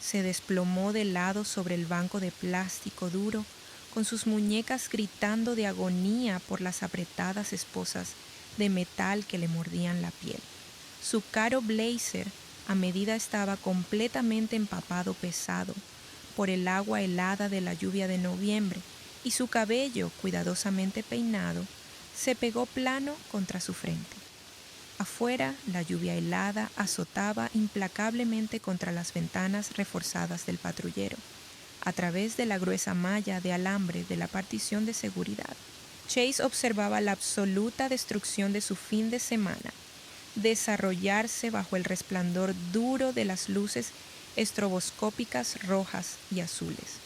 Se desplomó de lado sobre el banco de plástico duro, con sus muñecas gritando de agonía por las apretadas esposas de metal que le mordían la piel. Su caro blazer a medida estaba completamente empapado pesado por el agua helada de la lluvia de noviembre, y su cabello, cuidadosamente peinado, se pegó plano contra su frente. Afuera, la lluvia helada azotaba implacablemente contra las ventanas reforzadas del patrullero, a través de la gruesa malla de alambre de la partición de seguridad. Chase observaba la absoluta destrucción de su fin de semana desarrollarse bajo el resplandor duro de las luces estroboscópicas rojas y azules.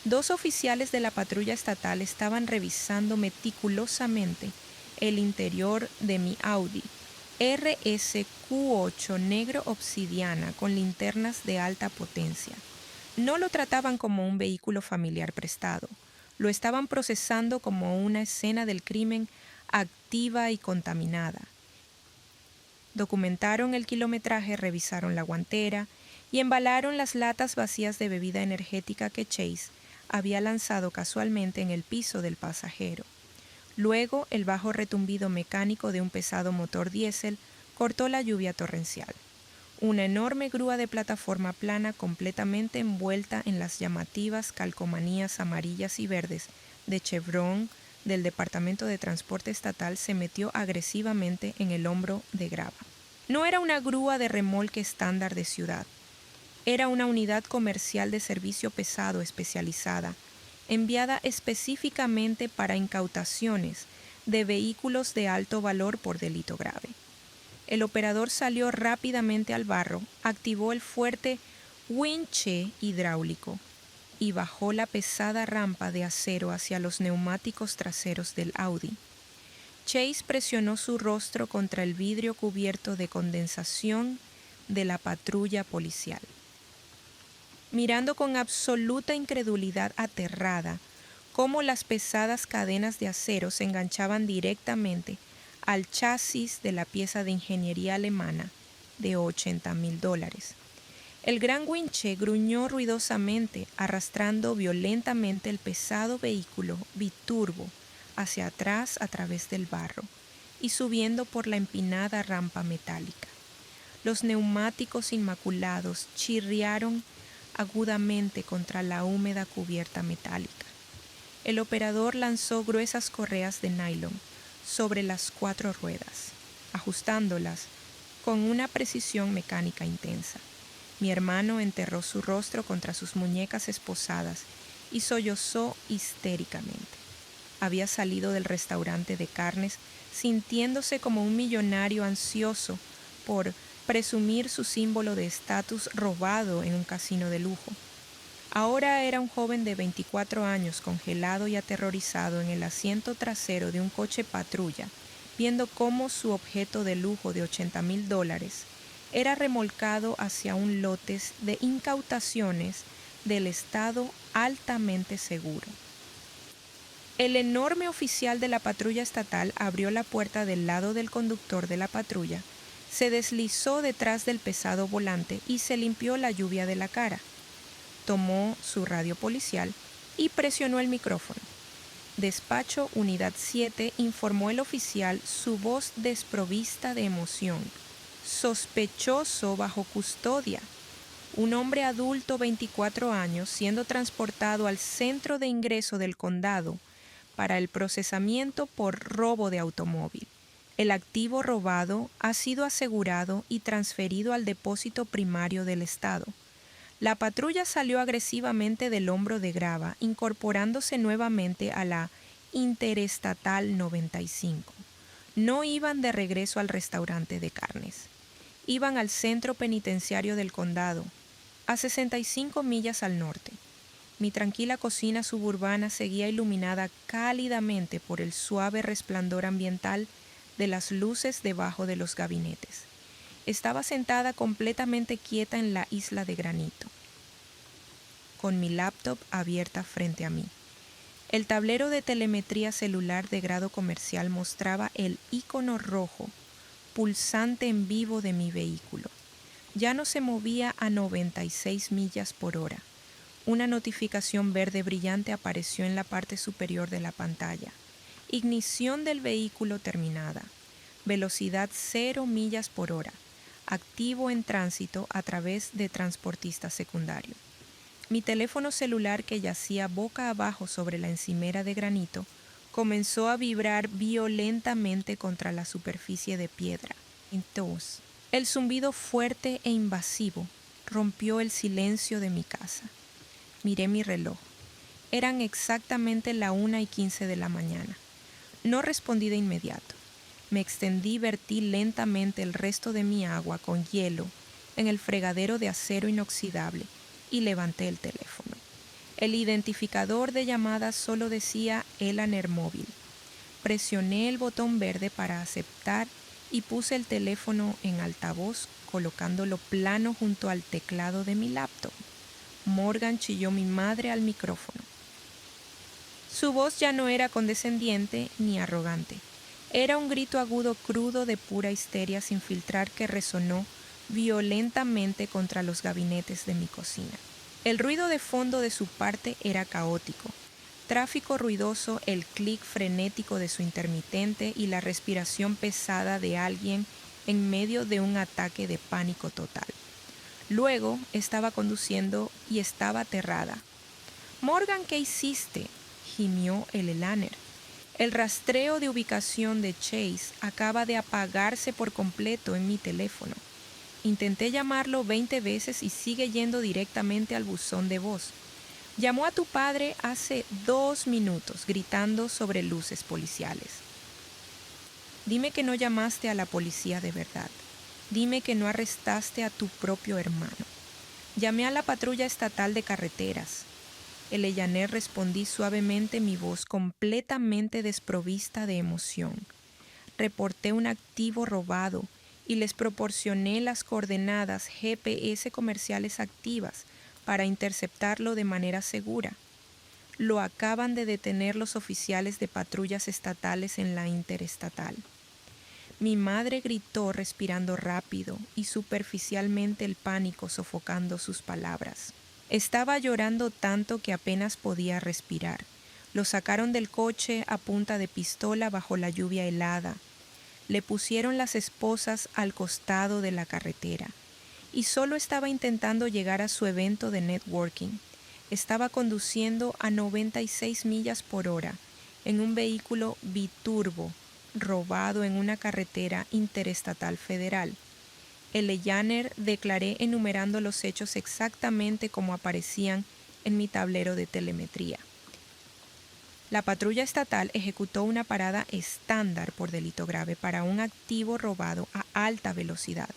2 oficiales de la patrulla estatal estaban revisando meticulosamente el interior de mi Audi RSQ8 negro obsidiana con linternas de alta potencia. No lo trataban como un vehículo familiar prestado. Lo estaban procesando como una escena del crimen activa y contaminada. Documentaron el kilometraje, revisaron la guantera y embalaron las latas vacías de bebida energética que Chase había lanzado casualmente en el piso del pasajero. Luego, el bajo retumbido mecánico de un pesado motor diésel cortó la lluvia torrencial. Una enorme grúa de plataforma plana completamente envuelta en las llamativas calcomanías amarillas y verdes de Chevron del Departamento de Transporte Estatal se metió agresivamente en el hombro de Grava. No era una grúa de remolque estándar de ciudad. Era una unidad comercial de servicio pesado especializada, enviada específicamente para incautaciones de vehículos de alto valor por delito grave. El operador salió rápidamente al barro, activó el fuerte winche hidráulico y bajó la pesada rampa de acero hacia los neumáticos traseros del Audi. Chase presionó su rostro contra el vidrio cubierto de condensación de la patrulla policial. Mirando con absoluta incredulidad aterrada cómo las pesadas cadenas de acero se enganchaban directamente al chasis de la pieza de ingeniería alemana de $80,000. El gran winche gruñó ruidosamente, arrastrando violentamente el pesado vehículo biturbo hacia atrás a través del barro y subiendo por la empinada rampa metálica. Los neumáticos inmaculados chirriaron agudamente contra la húmeda cubierta metálica. El operador lanzó gruesas correas de nylon sobre las 4 ruedas, ajustándolas con una precisión mecánica intensa. Mi hermano enterró su rostro contra sus muñecas esposadas y sollozó histéricamente. Había salido del restaurante de carnes sintiéndose como un millonario ansioso por presumir su símbolo de estatus robado en un casino de lujo. Ahora era un joven de 24 años congelado y aterrorizado en el asiento trasero de un coche patrulla, viendo cómo su objeto de lujo de $80,000 era remolcado hacia un lote de incautaciones del estado altamente seguro. El enorme oficial de la patrulla estatal abrió la puerta del lado del conductor de la patrulla, se deslizó detrás del pesado volante y se limpió la lluvia de la cara. Tomó su radio policial y presionó el micrófono. Despacho Unidad 7, informó el oficial, su voz desprovista de emoción. Sospechoso bajo custodia. Un hombre adulto, 24 años, siendo transportado al centro de ingreso del condado para el procesamiento por robo de automóvil. El activo robado ha sido asegurado y transferido al depósito primario del estado. La patrulla salió agresivamente del hombro de Grava, incorporándose nuevamente a la Interestatal 95. No iban de regreso al restaurante de carnes. Iban al centro penitenciario del condado, a 65 millas al norte. Mi tranquila cocina suburbana seguía iluminada cálidamente por el suave resplandor ambiental de las luces debajo de los gabinetes. Estaba sentada completamente quieta en la isla de granito, con mi laptop abierta frente a mí. El tablero de telemetría celular de grado comercial mostraba el icono rojo, pulsante en vivo de mi vehículo. Ya no se movía a 96 millas por hora. Una notificación verde brillante apareció en la parte superior de la pantalla. Ignición del vehículo terminada. Velocidad 0 millas por hora. Activo en tránsito a través de transportista secundario. Mi teléfono celular, que yacía boca abajo sobre la encimera de granito, comenzó a vibrar violentamente contra la superficie de piedra. Entonces, el zumbido fuerte e invasivo rompió el silencio de mi casa. Miré mi reloj. Eran exactamente la 1:15 de la mañana. No respondí de inmediato. Me extendí y vertí lentamente el resto de mi agua con hielo en el fregadero de acero inoxidable y levanté el teléfono. El identificador de llamadas solo decía Elaner Móvil. Presioné el botón verde para aceptar y puse el teléfono en altavoz, colocándolo plano junto al teclado de mi laptop. Morgan, chilló mi madre al micrófono. Su voz ya no era condescendiente ni arrogante. Era un grito agudo crudo de pura histeria sin filtrar que resonó violentamente contra los gabinetes de mi cocina. El ruido de fondo de su parte era caótico. Tráfico ruidoso, el clic frenético de su intermitente y la respiración pesada de alguien en medio de un ataque de pánico total. Luego estaba conduciendo y estaba aterrada. «Morgan, ¿qué hiciste?», gimió el Elaner. El rastreo de ubicación de Chase acaba de apagarse por completo en mi teléfono. Intenté llamarlo 20 veces y sigue yendo directamente al buzón de voz. Llamó a tu padre hace 2 minutos, gritando sobre luces policiales. Dime que no llamaste a la policía de verdad. Dime que no arrestaste a tu propio hermano. Llamé a la patrulla estatal de carreteras. El Elaner, respondí suavemente, mi voz completamente desprovista de emoción. Reporté un activo robado y les proporcioné las coordenadas GPS comerciales activas para interceptarlo de manera segura. Lo acaban de detener los oficiales de patrullas estatales en la interestatal. Mi madre gritó, respirando rápido y superficialmente, el pánico sofocando sus palabras. Estaba llorando tanto que apenas podía respirar. Lo sacaron del coche a punta de pistola bajo la lluvia helada. Le pusieron las esposas al costado de la carretera y solo estaba intentando llegar a su evento de networking. Estaba conduciendo a 96 millas por hora en un vehículo biturbo robado en una carretera interestatal federal. El Elaner, declaré, enumerando los hechos exactamente como aparecían en mi tablero de telemetría. La patrulla estatal ejecutó una parada estándar por delito grave para un activo robado a alta velocidad.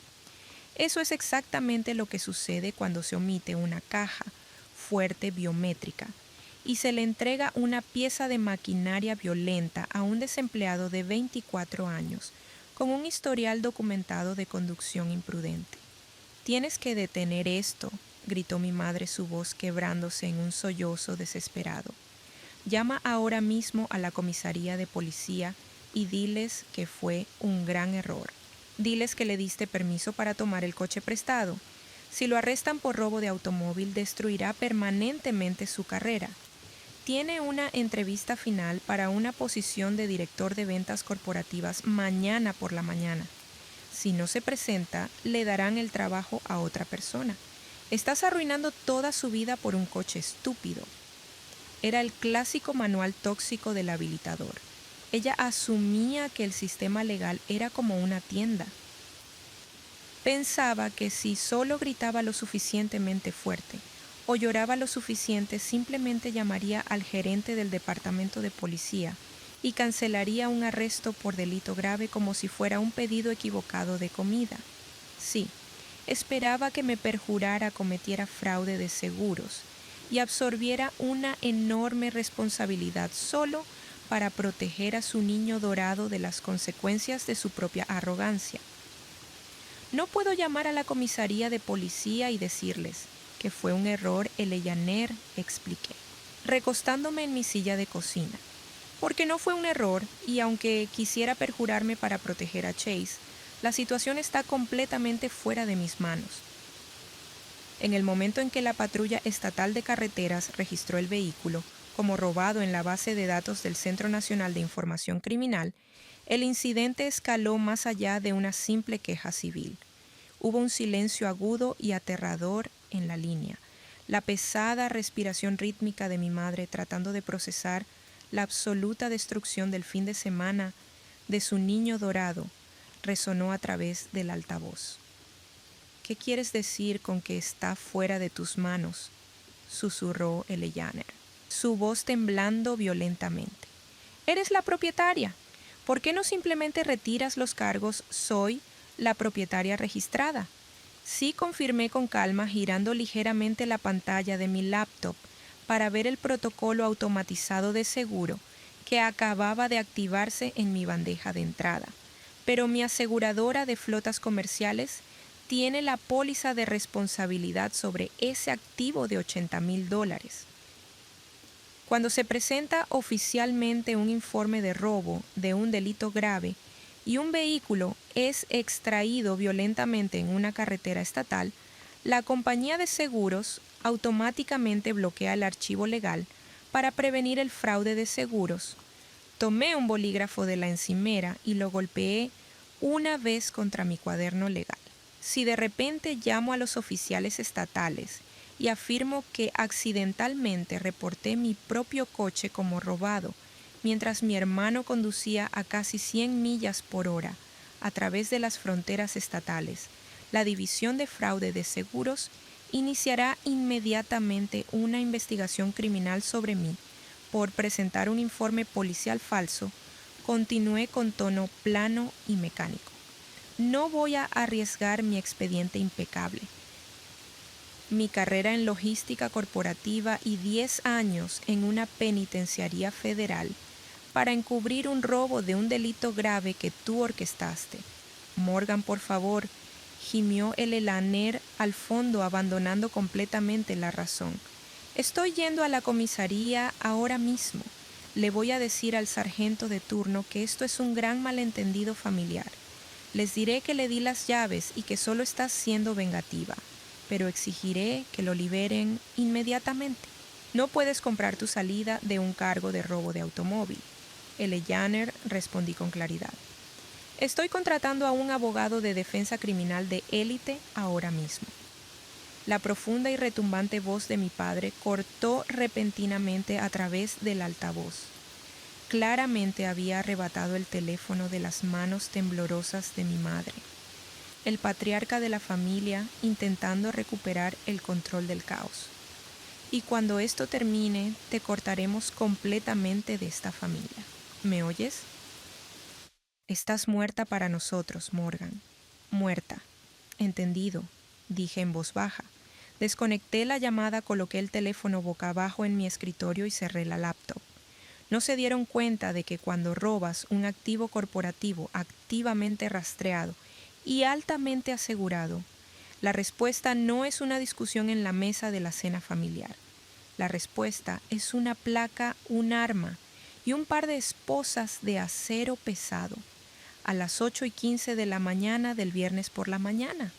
Eso es exactamente lo que sucede cuando se omite una caja fuerte biométrica y se le entrega una pieza de maquinaria violenta a un desempleado de 24 años con un historial documentado de conducción imprudente. «Tienes que detener esto», gritó mi madre, su voz quebrándose en un sollozo desesperado. «Llama ahora mismo a la comisaría de policía y diles que fue un gran error. Diles que le diste permiso para tomar el coche prestado. Si lo arrestan por robo de automóvil, destruirá permanentemente su carrera. Tiene una entrevista final para una posición de director de ventas corporativas mañana por la mañana. Si no se presenta, le darán el trabajo a otra persona. Estás arruinando toda su vida por un coche estúpido». Era el clásico manual tóxico del habilitador. Ella asumía que el sistema legal era como una tienda. Pensaba que si solo gritaba lo suficientemente fuerte o lloraba lo suficiente, simplemente llamaría al gerente del departamento de policía y cancelaría un arresto por delito grave como si fuera un pedido equivocado de comida. Sí, esperaba que me perjurara, cometiera fraude de seguros y absorbiera una enorme responsabilidad solo para proteger a su niño dorado de las consecuencias de su propia arrogancia. No puedo llamar a la comisaría de policía y decirles que fue un error, Eleyaner, expliqué, recostándome en mi silla de cocina. Porque no fue un error, y aunque quisiera perjurarme para proteger a Chase, la situación está completamente fuera de mis manos. En el momento en que la patrulla estatal de carreteras registró el vehículo como robado en la base de datos del Centro Nacional de Información Criminal, el incidente escaló más allá de una simple queja civil. Hubo un silencio agudo y aterrador en la línea, la pesada respiración rítmica de mi madre tratando de procesar la absoluta destrucción del fin de semana de su niño dorado resonó a través del altavoz. ¿Qué quieres decir con que está fuera de tus manos?, susurró Eleyaner, su voz temblando violentamente. Eres la propietaria. ¿Por qué no simplemente retiras los cargos? Soy la propietaria registrada. Sí, confirmé con calma, girando ligeramente la pantalla de mi laptop para ver el protocolo automatizado de seguro que acababa de activarse en mi bandeja de entrada. Pero mi aseguradora de flotas comerciales tiene la póliza de responsabilidad sobre ese activo de $80,000. Cuando se presenta oficialmente un informe de robo de un delito grave y un vehículo es extraído violentamente en una carretera estatal, la compañía de seguros automáticamente bloquea el archivo legal para prevenir el fraude de seguros. Tomé un bolígrafo de la encimera y lo golpeé una vez contra mi cuaderno legal. Si de repente llamo a los oficiales estatales y afirmo que accidentalmente reporté mi propio coche como robado mientras mi hermano conducía a casi 100 millas por hora a través de las fronteras estatales, la División de Fraude de Seguros iniciará inmediatamente una investigación criminal sobre mí por presentar un informe policial falso. Continué con tono plano y mecánico. No voy a arriesgar mi expediente impecable, mi carrera en logística corporativa y 10 años en una penitenciaría federal para encubrir un robo de un delito grave que tú orquestaste. Morgan, por favor, gimió Eleyaner al fondo, abandonando completamente la razón. Estoy yendo a la comisaría ahora mismo. Le voy a decir al sargento de turno que esto es un gran malentendido familiar. Les diré que le di las llaves y que solo estás siendo vengativa, pero exigiré que lo liberen inmediatamente. No puedes comprar tu salida de un cargo de robo de automóvil. Eleyaner, respondí con claridad. Estoy contratando a un abogado de defensa criminal de élite ahora mismo. La profunda y retumbante voz de mi padre cortó repentinamente a través del altavoz. Claramente había arrebatado el teléfono de las manos temblorosas de mi madre, el patriarca de la familia intentando recuperar el control del caos. Y cuando esto termine, te cortaremos completamente de esta familia. ¿Me oyes? Estás muerta para nosotros, Morgan. Muerta. Entendido, dije en voz baja. Desconecté la llamada, coloqué el teléfono boca abajo en mi escritorio y cerré la laptop. No se dieron cuenta de que cuando robas un activo corporativo activamente rastreado y altamente asegurado, la respuesta no es una discusión en la mesa de la cena familiar. La respuesta es una placa, un arma y un par de esposas de acero pesado a las 8:15 de la mañana del viernes por la mañana.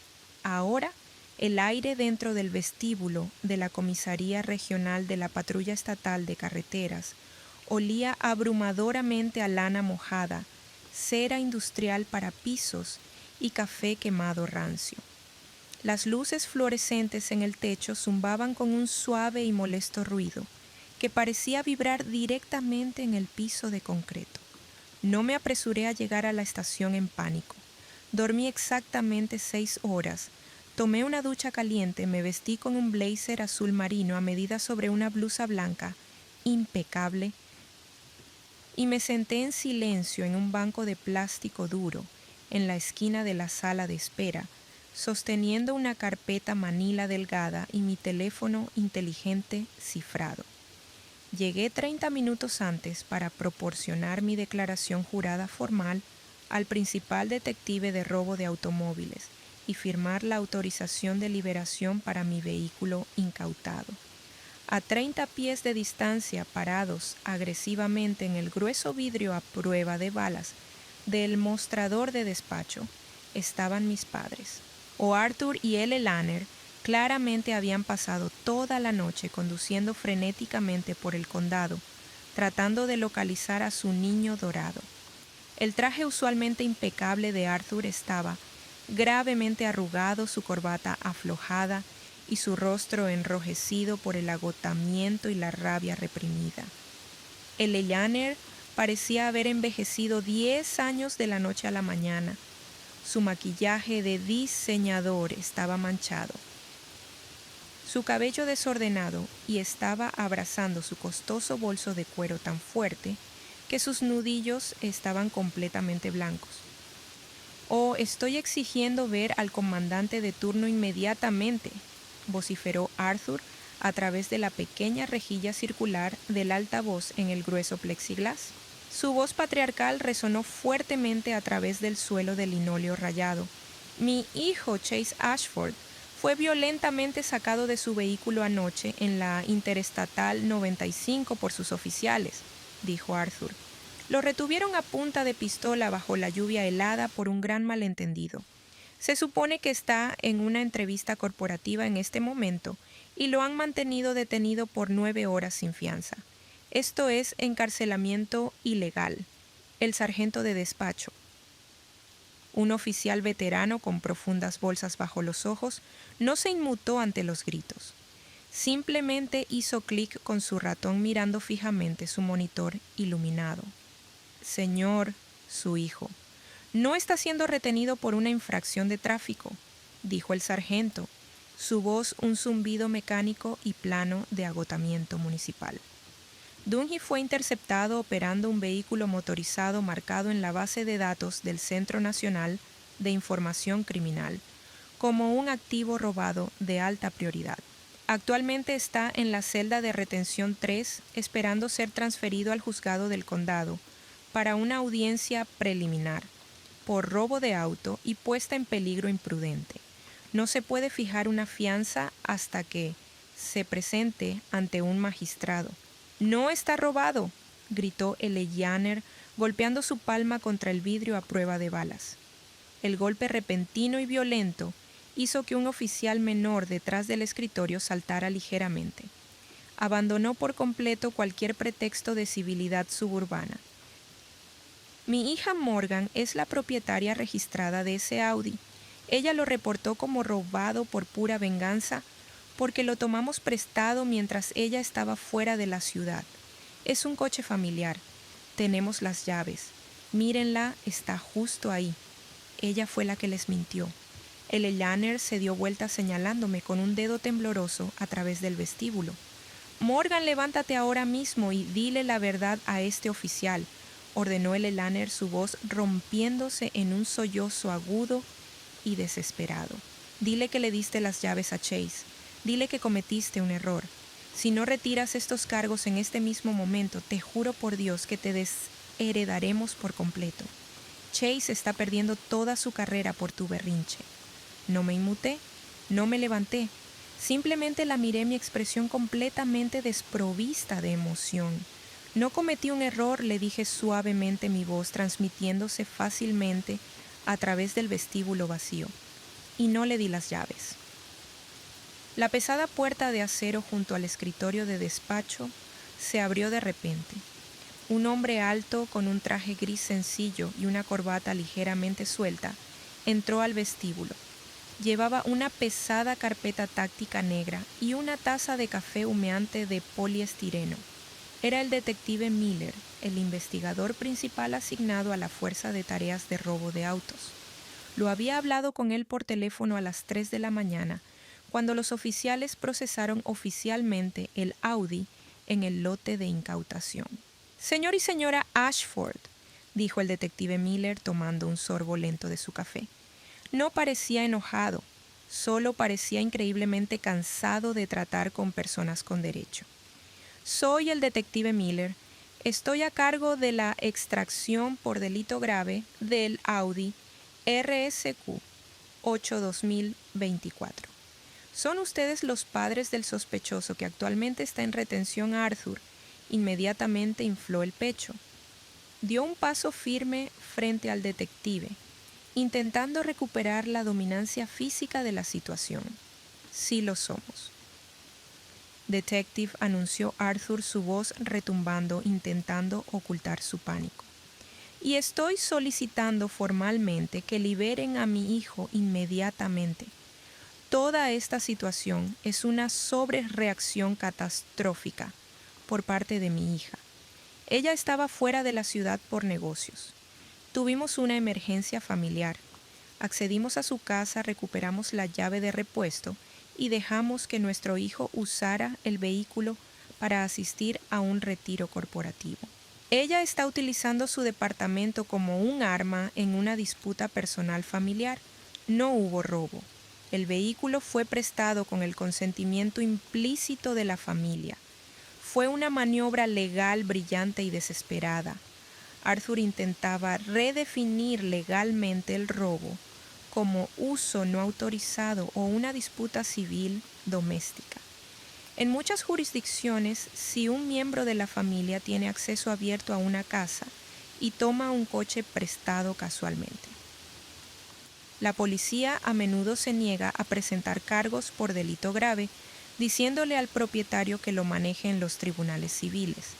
Ahora, el aire dentro del vestíbulo de la Comisaría Regional de la Patrulla Estatal de Carreteras olía abrumadoramente a lana mojada, cera industrial para pisos y café quemado rancio. Las luces fluorescentes en el techo zumbaban con un suave y molesto ruido que parecía vibrar directamente en el piso de concreto. No me apresuré a llegar a la estación en pánico. Dormí exactamente 6 horas. Tomé una ducha caliente, me vestí con un blazer azul marino a medida sobre una blusa blanca, impecable, y me senté en silencio en un banco de plástico duro en la esquina de la sala de espera, sosteniendo una carpeta manila delgada y mi teléfono inteligente cifrado. Llegué 30 minutos antes para proporcionar mi declaración jurada formal al principal detective de robo de automóviles y firmar la autorización de liberación para mi vehículo incautado. A 30 pies de distancia, parados agresivamente en el grueso vidrio a prueba de balas del mostrador de despacho, estaban mis padres. Arthur y L. Lanner claramente habían pasado toda la noche conduciendo frenéticamente por el condado, tratando de localizar a su niño dorado. El traje usualmente impecable de Arthur estaba gravemente arrugado, su corbata aflojada y su rostro enrojecido por el agotamiento y la rabia reprimida. L. Lanner parecía haber envejecido 10 años de la noche a la mañana. Su maquillaje de diseñador estaba manchado. Su cabello desordenado y estaba abrazando su costoso bolso de cuero tan fuerte que sus nudillos estaban completamente blancos. Estoy exigiendo ver al comandante de turno inmediatamente, vociferó Arthur a través de la pequeña rejilla circular del altavoz en el grueso plexiglas. Su voz patriarcal resonó fuertemente a través del suelo de linóleo rayado. Mi hijo, Chase Ashford, fue violentamente sacado de su vehículo anoche en la Interestatal 95 por sus oficiales, dijo Arthur. Lo retuvieron a punta de pistola bajo la lluvia helada por un gran malentendido. Se supone que está en una entrevista corporativa en este momento y lo han mantenido detenido por 9 horas sin fianza. Esto es encarcelamiento ilegal. El sargento de despacho, un oficial veterano con profundas bolsas bajo los ojos, no se inmutó ante los gritos. Simplemente hizo clic con su ratón mirando fijamente su monitor iluminado. Señor, su hijo, no está siendo retenido por una infracción de tráfico, dijo el sargento, su voz un zumbido mecánico y plano de agotamiento municipal. Dungy fue interceptado operando un vehículo motorizado marcado en la base de datos del Centro Nacional de Información Criminal como un activo robado de alta prioridad. Actualmente está en la celda de retención 3 esperando ser transferido al juzgado del condado para una audiencia preliminar por robo de auto y puesta en peligro imprudente. No se puede fijar una fianza hasta que se presente ante un magistrado. «No está robado», gritó L. Lanner, golpeando su palma contra el vidrio a prueba de balas. El golpe repentino y violento hizo que un oficial menor detrás del escritorio saltara ligeramente. Abandonó por completo cualquier pretexto de civilidad suburbana. «Mi hija Morgan es la propietaria registrada de ese Audi. Ella lo reportó como robado por pura venganza porque lo tomamos prestado mientras ella estaba fuera de la ciudad. Es un coche familiar. Tenemos las llaves. Mírenla, está justo ahí. Ella fue la que les mintió». El Lanner se dio vuelta señalándome con un dedo tembloroso a través del vestíbulo. «Morgan, levántate ahora mismo y dile la verdad a este oficial», ordenó el Lanner, su voz rompiéndose en un sollozo agudo y desesperado. «Dile que le diste las llaves a Chase. Dile que cometiste un error. Si no retiras estos cargos en este mismo momento, te juro por Dios que te desheredaremos por completo. Chase está perdiendo toda su carrera por tu berrinche». No me inmuté, no me levanté. Simplemente la miré, mi expresión completamente desprovista de emoción. «No cometí un error», le dije suavemente, mi voz transmitiéndose fácilmente a través del vestíbulo vacío. Y no le di las llaves. La pesada puerta de acero junto al escritorio de despacho se abrió de repente. Un hombre alto con un traje gris sencillo y una corbata ligeramente suelta entró al vestíbulo. Llevaba una pesada carpeta táctica negra y una taza de café humeante de poliestireno. Era el detective Miller, el investigador principal asignado a la Fuerza de Tareas de Robo de Autos. Lo había hablado con él por teléfono a las 3 de la mañana, cuando los oficiales procesaron oficialmente el Audi en el lote de incautación. «Señor y señora Ashford», dijo el detective Miller tomando un sorbo lento de su café. No parecía enojado, solo parecía increíblemente cansado de tratar con personas con derecho. Soy el detective Miller. Estoy a cargo de la extracción por delito grave del Audi RSQ 8-2024. ¿Son ustedes los padres del sospechoso que actualmente está en retención? Arthur inmediatamente infló el pecho. Dio un paso firme frente al detective, intentando recuperar la dominancia física de la situación. Sí lo somos. Detective, anunció Arthur, su voz retumbando, intentando ocultar su pánico. Y estoy solicitando formalmente que liberen a mi hijo inmediatamente. Toda esta situación es una sobrereacción catastrófica por parte de mi hija. Ella estaba fuera de la ciudad por negocios. Tuvimos una emergencia familiar. Accedimos a su casa, recuperamos la llave de repuesto y dejamos que nuestro hijo usara el vehículo para asistir a un retiro corporativo. Ella está utilizando su departamento como un arma en una disputa personal familiar. No hubo robo. El vehículo fue prestado con el consentimiento implícito de la familia. Fue una maniobra legal brillante y desesperada. Arthur intentaba redefinir legalmente el robo como uso no autorizado o una disputa civil doméstica. En muchas jurisdicciones, si un miembro de la familia tiene acceso abierto a una casa y toma un coche prestado casualmente, la policía a menudo se niega a presentar cargos por delito grave, diciéndole al propietario que lo maneje en los tribunales civiles.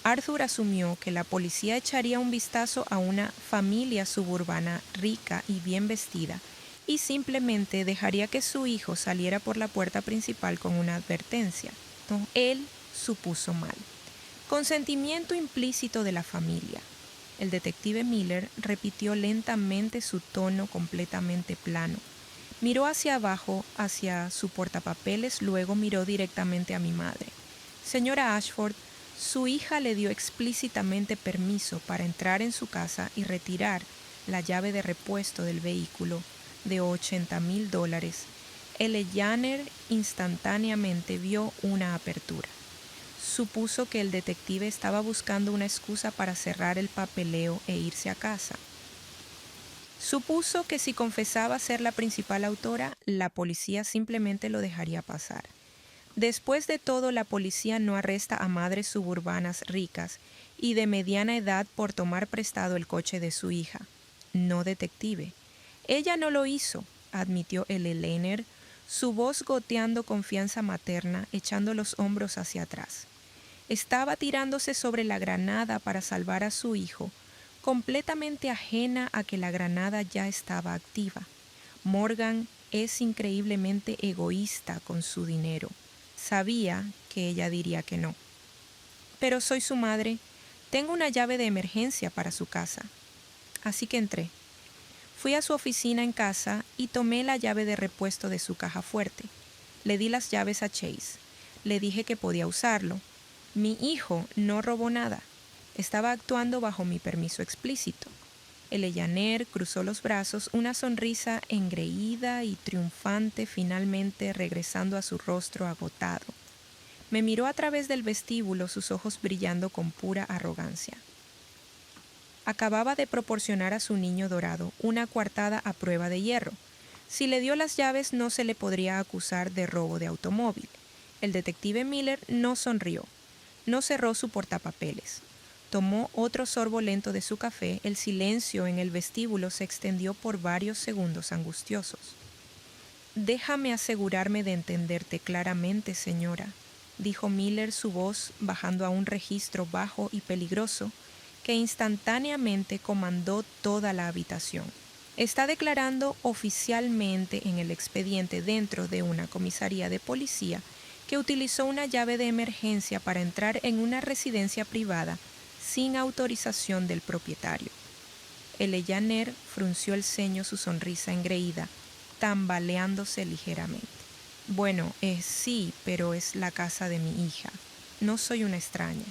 Arthur asumió que la policía echaría un vistazo a una familia suburbana rica y bien vestida y simplemente dejaría que su hijo saliera por la puerta principal con una advertencia. No, él supuso mal. Consentimiento implícito de la familia. El detective Miller repitió lentamente su tono completamente plano. Miró hacia abajo, hacia su portapapeles, luego miró directamente a mi madre. Señora Ashford, su hija le dio explícitamente permiso para entrar en su casa y retirar la llave de repuesto del vehículo de $80,000. El Janner instantáneamente vio una apertura. Supuso que el detective estaba buscando una excusa para cerrar el papeleo e irse a casa. Supuso que si confesaba ser la principal autora, la policía simplemente lo dejaría pasar. Después de todo, la policía no arresta a madres suburbanas ricas y de mediana edad por tomar prestado el coche de su hija. No, detective. Ella no lo hizo, admitió el Eleanor, su voz goteando confianza materna, echando los hombros hacia atrás. Estaba tirándose sobre la granada para salvar a su hijo, completamente ajena a que la granada ya estaba activa. Morgan es increíblemente egoísta con su dinero. Sabía que ella diría que no. Pero soy su madre. Tengo una llave de emergencia para su casa. Así que entré. Fui a su oficina en casa y tomé la llave de repuesto de su caja fuerte. Le di las llaves a Chase. Le dije que podía usarlo. Mi hijo no robó nada. Estaba actuando bajo mi permiso explícito. El Eleanor cruzó los brazos, una sonrisa engreída y triunfante finalmente regresando a su rostro agotado. Me miró a través del vestíbulo, sus ojos brillando con pura arrogancia. Acababa de proporcionar a su niño dorado una coartada a prueba de hierro. Si le dio las llaves, no se le podría acusar de robo de automóvil. El detective Miller no sonrió. No cerró su portapapeles. Tomó otro sorbo lento de su café. El silencio en el vestíbulo se extendió por varios segundos angustiosos. «Déjame asegurarme de entenderte claramente, señora», dijo Miller, su voz bajando a un registro bajo y peligroso que instantáneamente comandó toda la habitación. «Está declarando oficialmente en el expediente dentro de una comisaría de policía que utilizó una llave de emergencia para entrar en una residencia privada sin autorización del propietario». El Eleanor frunció el ceño, su sonrisa engreída, tambaleándose ligeramente. «Bueno, sí, pero es la casa de mi hija. No soy una extraña.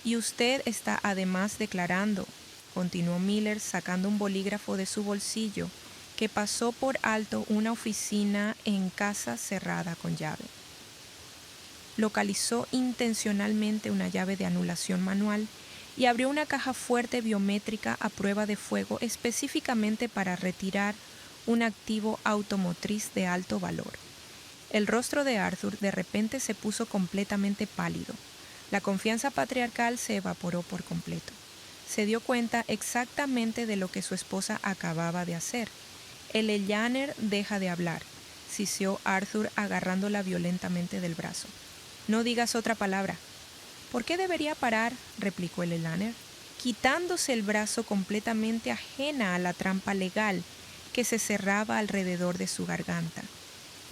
Y usted está además declarando», continuó Miller sacando un bolígrafo de su bolsillo, «que pasó por alto una oficina en casa cerrada con llave». localizó intencionalmente una llave de anulación manual y abrió una caja fuerte biométrica a prueba de fuego específicamente para retirar un activo automotriz de alto valor. El rostro de Arthur de repente se puso completamente pálido. La confianza patriarcal se evaporó por completo. Se dio cuenta exactamente de lo que su esposa acababa de hacer. El Eleaner deja de hablar, siseó Arthur agarrándola violentamente del brazo. No digas otra palabra. ¿Por qué debería parar?, replicó el Eleaner, quitándose el brazo completamente ajena a la trampa legal que se cerraba alrededor de su garganta.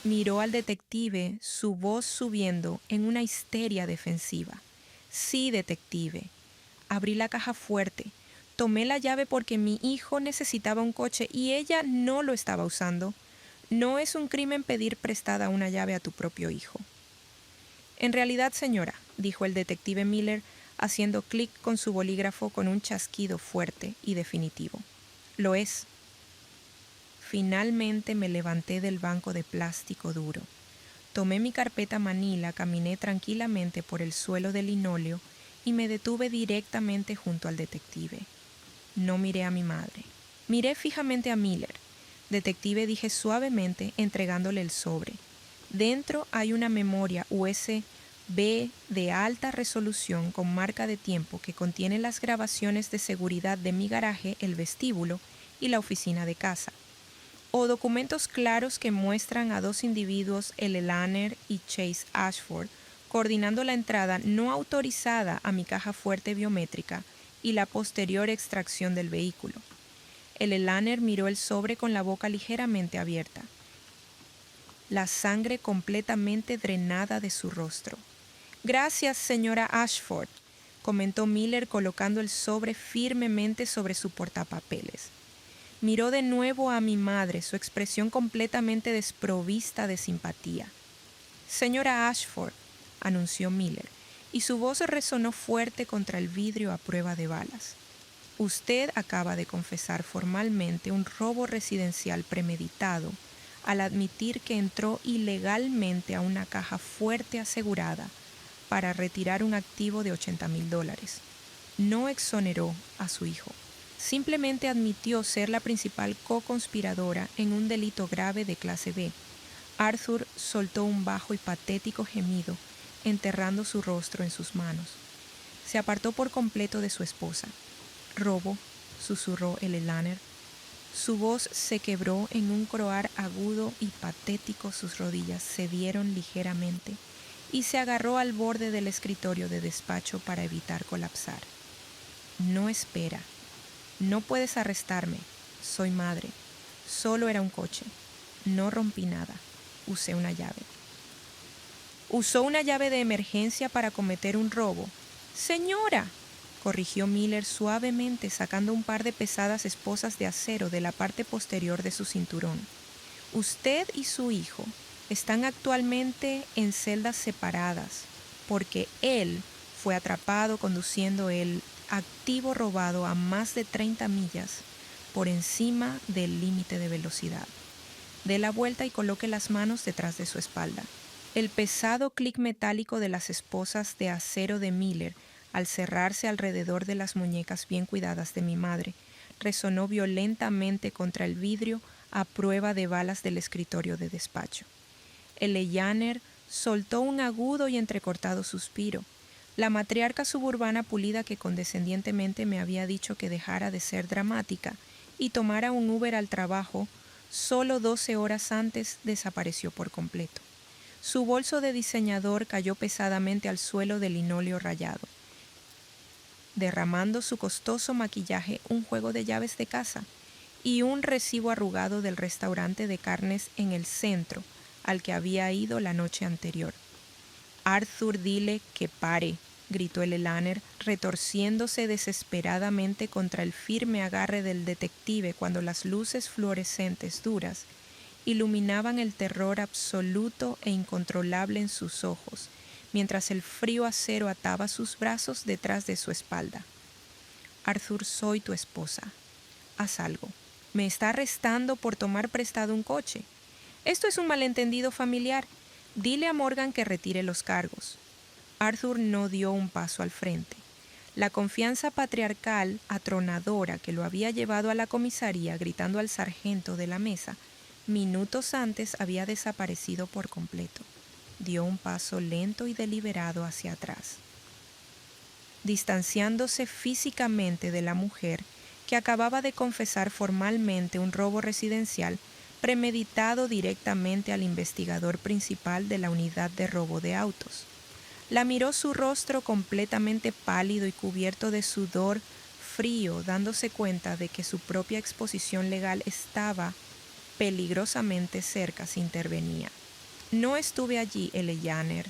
Miró al detective, su voz subiendo en una histeria defensiva. Sí, detective. Abrí la caja fuerte. Tomé la llave porque mi hijo necesitaba un coche y ella no lo estaba usando. No es un crimen pedir prestada una llave a tu propio hijo. En realidad, señora, dijo el detective Miller, haciendo clic con su bolígrafo con un chasquido fuerte y definitivo. Lo es. Finalmente me levanté del banco de plástico duro. Tomé mi carpeta manila, caminé tranquilamente por el suelo de linóleo y me detuve directamente junto al detective. No miré a mi madre. Miré fijamente a Miller. Detective, dije suavemente, entregándole el sobre. Dentro hay una memoria USB de alta resolución con marca de tiempo que contiene las grabaciones de seguridad de mi garaje, el vestíbulo y la oficina de casa. O documentos claros que muestran a dos individuos, el Eleaner y Chase Ashford, coordinando la entrada no autorizada a mi caja fuerte biométrica y la posterior extracción del vehículo. El Eleaner miró el sobre con la boca ligeramente abierta, la sangre completamente drenada de su rostro. Gracias, señora Ashford, comentó Miller colocando el sobre firmemente sobre su portapapeles. Miró de nuevo a mi madre, su expresión completamente desprovista de simpatía. Señora Ashford, anunció Miller, y su voz resonó fuerte contra el vidrio a prueba de balas. Usted acaba de confesar formalmente un robo residencial premeditado al admitir que entró ilegalmente a una caja fuerte asegurada para retirar un activo de $80,000. No exoneró a su hijo. Simplemente admitió ser la principal co-conspiradora en un delito grave de clase B. Arthur soltó un bajo y patético gemido, enterrando su rostro en sus manos. Se apartó por completo de su esposa. «Robo», susurró el Eleaner. Su voz se quebró en un croar agudo y patético. Sus rodillas cedieron ligeramente y se agarró al borde del escritorio de despacho para evitar colapsar. «No espera. No puedes arrestarme. Soy madre. Solo era un coche. No rompí nada. Usé una llave». «¿Usó una llave de emergencia para cometer un robo?» «Señora», corrigió Miller suavemente, sacando un par de pesadas esposas de acero de la parte posterior de su cinturón. «Usted y su hijo están actualmente en celdas separadas porque él fue atrapado conduciendo el activo robado a más de 30 millas por encima del límite de velocidad. Dé la vuelta y coloque las manos detrás de su espalda». El pesado clic metálico de las esposas de acero de Miller, al cerrarse alrededor de las muñecas bien cuidadas de mi madre, resonó violentamente contra el vidrio a prueba de balas del escritorio de despacho. El Eleaner soltó un agudo y entrecortado suspiro. La matriarca suburbana pulida que condescendientemente me había dicho que dejara de ser dramática y tomara un Uber al trabajo, solo 12 horas antes desapareció por completo. Su bolso de diseñador cayó pesadamente al suelo de linóleo rayado, derramando su costoso maquillaje, un juego de llaves de casa y un recibo arrugado del restaurante de carnes en el centro al que había ido la noche anterior. «Arthur, dile que pare», gritó el Eleaner, retorciéndose desesperadamente contra el firme agarre del detective cuando las luces fluorescentes duras iluminaban el terror absoluto e incontrolable en sus ojos, mientras el frío acero ataba sus brazos detrás de su espalda. «Arthur, soy tu esposa. Haz algo. Me está arrestando por tomar prestado un coche. Esto es un malentendido familiar. Dile a Morgan que retire los cargos. Arthur no dio un paso al frente. La confianza patriarcal atronadora que lo había llevado a la comisaría gritando al sargento de la mesa, minutos antes había desaparecido por completo. Dio un paso lento y deliberado hacia atrás, distanciándose físicamente de la mujer que acababa de confesar formalmente un robo residencial premeditado directamente al investigador principal de la unidad de robo de autos. La miró su rostro completamente pálido y cubierto de sudor frío, dándose cuenta de que su propia exposición legal estaba peligrosamente cerca si intervenía. No estuve allí, Eleanor,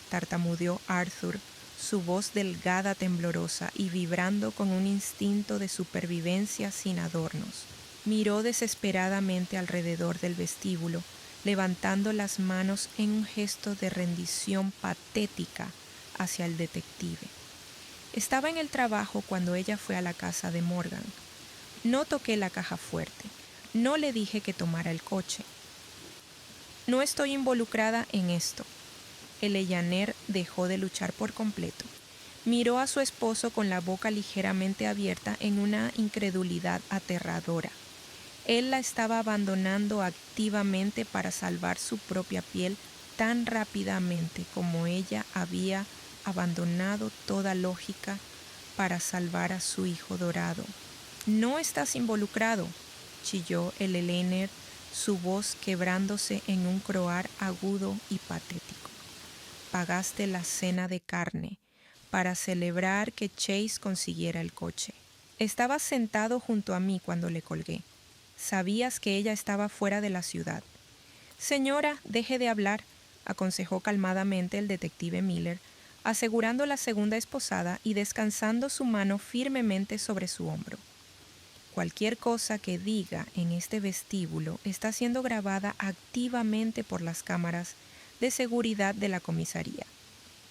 tartamudeó Arthur, su voz delgada, temblorosa y vibrando con un instinto de supervivencia sin adornos. Miró desesperadamente alrededor del vestíbulo, levantando las manos en un gesto de rendición patética hacia el detective. Estaba en el trabajo cuando ella fue a la casa de Morgan. No toqué la caja fuerte. No le dije que tomara el coche. No estoy involucrada en esto. Eleanor dejó de luchar por completo. Miró a su esposo con la boca ligeramente abierta en una incredulidad aterradora. Él la estaba abandonando activamente para salvar su propia piel tan rápidamente como ella había abandonado toda lógica para salvar a su hijo dorado. No estás involucrado, chilló Eleanor, su voz quebrándose en un croar agudo y patético. Pagaste la cena de carne para celebrar que Chase consiguiera el coche. Estabas sentado junto a mí cuando le colgué. Sabías que ella estaba fuera de la ciudad. Señora, deje de hablar, aconsejó calmadamente el detective Miller, asegurando la segunda esposada y descansando su mano firmemente sobre su hombro. Cualquier cosa que diga en este vestíbulo está siendo grabada activamente por las cámaras de seguridad de la comisaría.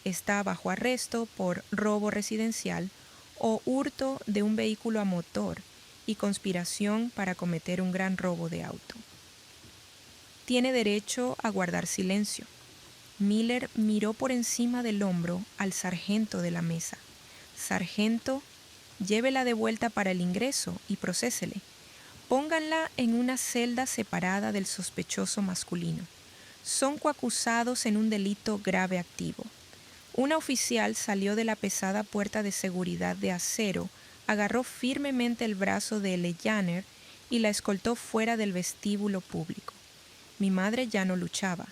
Está bajo arresto por robo residencial o hurto de un vehículo a motor y conspiración para cometer un gran robo de auto. Tiene derecho a guardar silencio. Miller miró por encima del hombro al sargento de la mesa. Sargento, llévela de vuelta para el ingreso y procésele. Pónganla en una celda separada del sospechoso masculino. Son coacusados en un delito grave activo. Una oficial salió de la pesada puerta de seguridad de acero, agarró firmemente el brazo de Eleanor y la escoltó fuera del vestíbulo público. Mi madre ya no luchaba,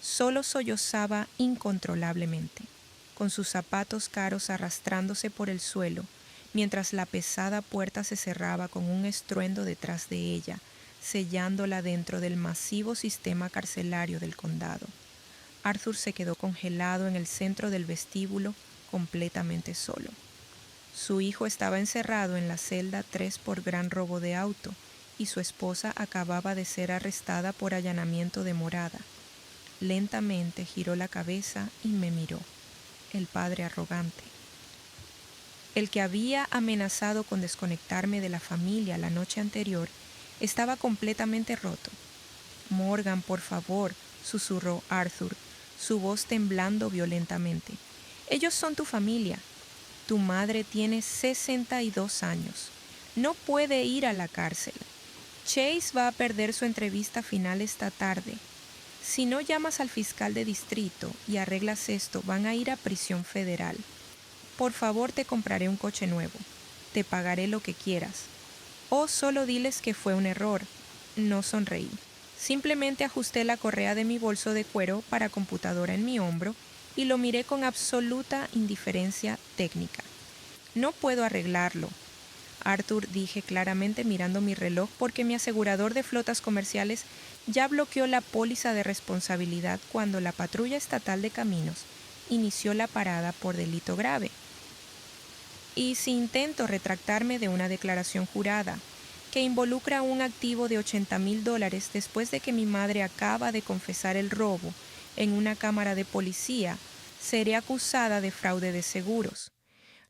solo sollozaba incontrolablemente, con sus zapatos caros arrastrándose por el suelo, mientras la pesada puerta se cerraba con un estruendo detrás de ella, sellándola dentro del masivo sistema carcelario del condado. Arthur se quedó congelado en el centro del vestíbulo, completamente solo. Su hijo estaba encerrado en la celda 3 por gran robo de auto y su esposa acababa de ser arrestada por allanamiento de morada. Lentamente giró la cabeza y me miró, el padre arrogante. El que había amenazado con desconectarme de la familia la noche anterior estaba completamente roto. Morgan, por favor, susurró Arthur, su voz temblando violentamente. Ellos son tu familia. Tu madre tiene 62 años. No puede ir a la cárcel. Chase va a perder su entrevista final esta tarde. Si no llamas al fiscal de distrito y arreglas esto, van a ir a prisión federal. Por favor, te compraré un coche nuevo. Te pagaré lo que quieras. O solo diles que fue un error. No sonreí. Simplemente ajusté la correa de mi bolso de cuero para computadora en mi hombro y lo miré con absoluta indiferencia técnica. No puedo arreglarlo, Arthur, dije claramente mirando mi reloj porque mi asegurador de flotas comerciales ya bloqueó la póliza de responsabilidad cuando la patrulla estatal de caminos inició la parada por delito grave. Y si intento retractarme de una declaración jurada que involucra un activo de $80,000 después de que mi madre acaba de confesar el robo en una cámara de policía, seré acusada de fraude de seguros.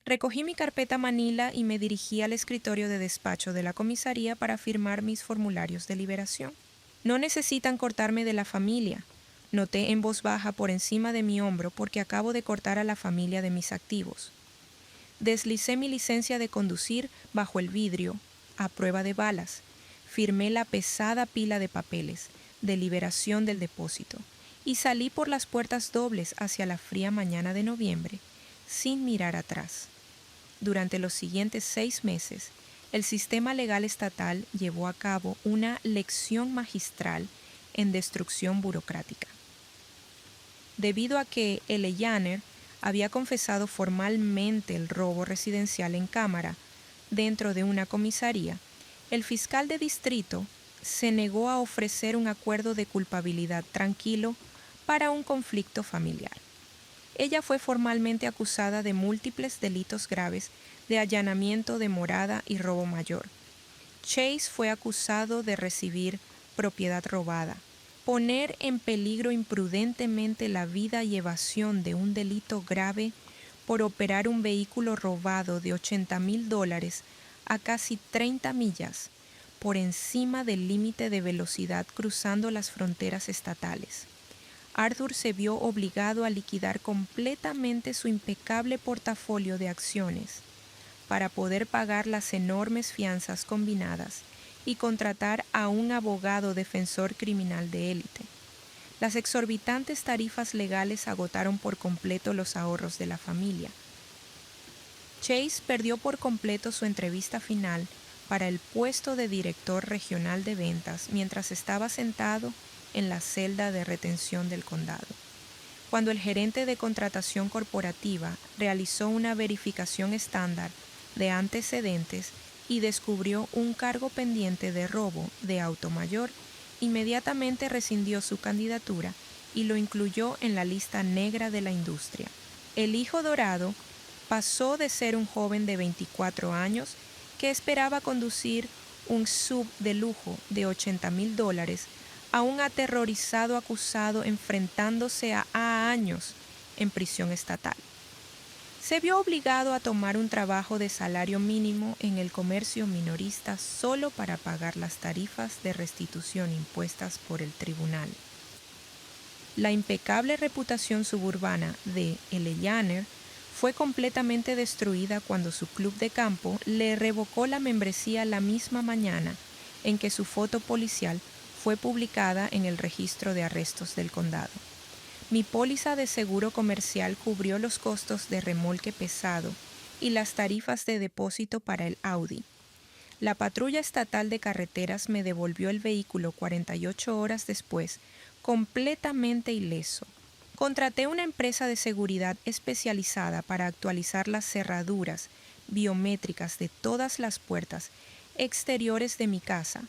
Recogí mi carpeta manila y me dirigí al escritorio de despacho de la comisaría para firmar mis formularios de liberación. No necesitan cortarme de la familia. Noté en voz baja por encima de mi hombro porque acabo de cortar a la familia de mis activos. Deslicé mi licencia de conducir bajo el vidrio, a prueba de balas. Firmé la pesada pila de papeles de liberación del depósito y salí por las puertas dobles hacia la fría mañana de noviembre, sin mirar atrás. Durante los siguientes 6 meses, el sistema legal estatal llevó a cabo una lección magistral en destrucción burocrática. Debido a que Eleyaner había confesado formalmente el robo residencial en cámara dentro de una comisaría, el fiscal de distrito se negó a ofrecer un acuerdo de culpabilidad tranquilo para un conflicto familiar. Ella fue formalmente acusada de múltiples delitos graves de allanamiento de morada y robo mayor. Chase fue acusado de recibir propiedad robada, poner en peligro imprudentemente la vida y evasión de un delito grave por operar un vehículo robado de $80,000 a casi 30 millas por encima del límite de velocidad cruzando las fronteras estatales. Arthur se vio obligado a liquidar completamente su impecable portafolio de acciones para poder pagar las enormes fianzas combinadas y contratar a un abogado defensor criminal de élite. Las exorbitantes tarifas legales agotaron por completo los ahorros de la familia. Chase perdió por completo su entrevista final para el puesto de director regional de ventas mientras estaba sentado en la celda de retención del condado. Cuando el gerente de contratación corporativa realizó una verificación estándar de antecedentes y descubrió un cargo pendiente de robo de auto mayor, inmediatamente rescindió su candidatura y lo incluyó en la lista negra de la industria. El hijo dorado pasó de ser un joven de 24 años que esperaba conducir un sub de lujo de $80,000 a un aterrorizado acusado enfrentándose a años en prisión estatal. Se vio obligado a tomar un trabajo de salario mínimo en el comercio minorista solo para pagar las tarifas de restitución impuestas por el tribunal. La impecable reputación suburbana de Eleyaner fue completamente destruida cuando su club de campo le revocó la membresía la misma mañana en que su foto policial fue publicada en el registro de arrestos del condado. Mi póliza de seguro comercial cubrió los costos de remolque pesado y las tarifas de depósito para el Audi. La patrulla estatal de carreteras me devolvió el vehículo 48 horas después, completamente ileso. Contraté una empresa de seguridad especializada para actualizar las cerraduras biométricas de todas las puertas exteriores de mi casa.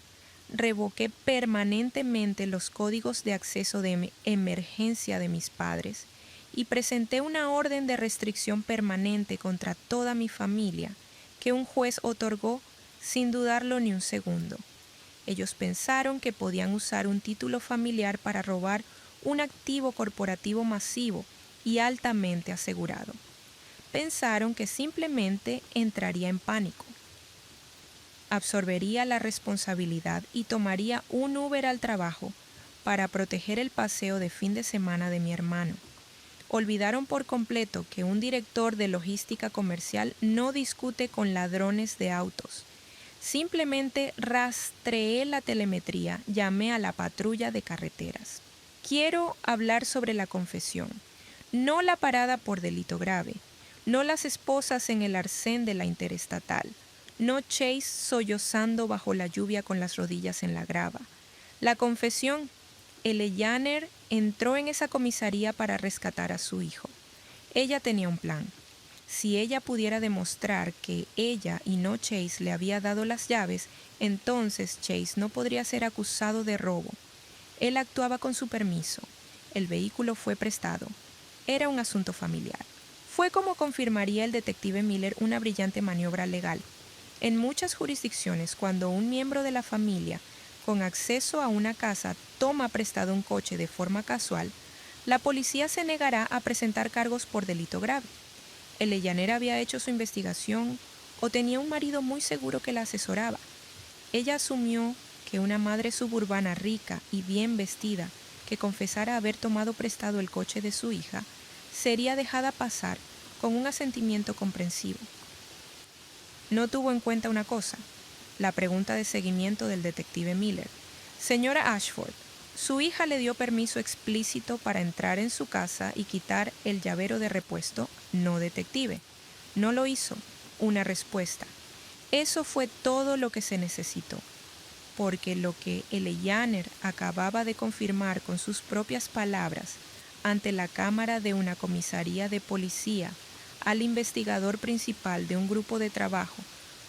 Revoqué permanentemente los códigos de acceso de emergencia de mis padres y presenté una orden de restricción permanente contra toda mi familia que un juez otorgó sin dudarlo ni un segundo. Ellos pensaron que podían usar un título familiar para robar un activo corporativo masivo y altamente asegurado. Pensaron que simplemente entraría en pánico. Absorbería la responsabilidad y tomaría un Uber al trabajo para proteger el paseo de fin de semana de mi hermano. Olvidaron por completo que un director de logística comercial no discute con ladrones de autos. Simplemente rastreé la telemetría, llamé a la patrulla de carreteras. Quiero hablar sobre la confesión, no la parada por delito grave, no las esposas en el arcén de la interestatal, no Chase sollozando bajo la lluvia con las rodillas en la grava. La confesión: Eleyaner entró en esa comisaría para rescatar a su hijo. Ella tenía un plan. Si ella pudiera demostrar que ella y no Chase le había dado las llaves, entonces Chase no podría ser acusado de robo. Él actuaba con su permiso. El vehículo fue prestado. Era un asunto familiar. Fue como confirmaría el detective Miller una brillante maniobra legal. En muchas jurisdicciones, cuando un miembro de la familia con acceso a una casa toma prestado un coche de forma casual, la policía se negará a presentar cargos por delito grave. Eleyaner había hecho su investigación o tenía un marido muy seguro que la asesoraba. Ella asumió que una madre suburbana rica y bien vestida que confesara haber tomado prestado el coche de su hija, sería dejada pasar con un asentimiento comprensivo. No tuvo en cuenta una cosa, la pregunta de seguimiento del detective Miller. Señora Ashford, su hija le dio permiso explícito para entrar en su casa y quitar el llavero de repuesto, no detective. No lo hizo. Una respuesta. Eso fue todo lo que se necesitó, porque lo que Eleyaner acababa de confirmar con sus propias palabras ante la cámara de una comisaría de policía al investigador principal de un grupo de trabajo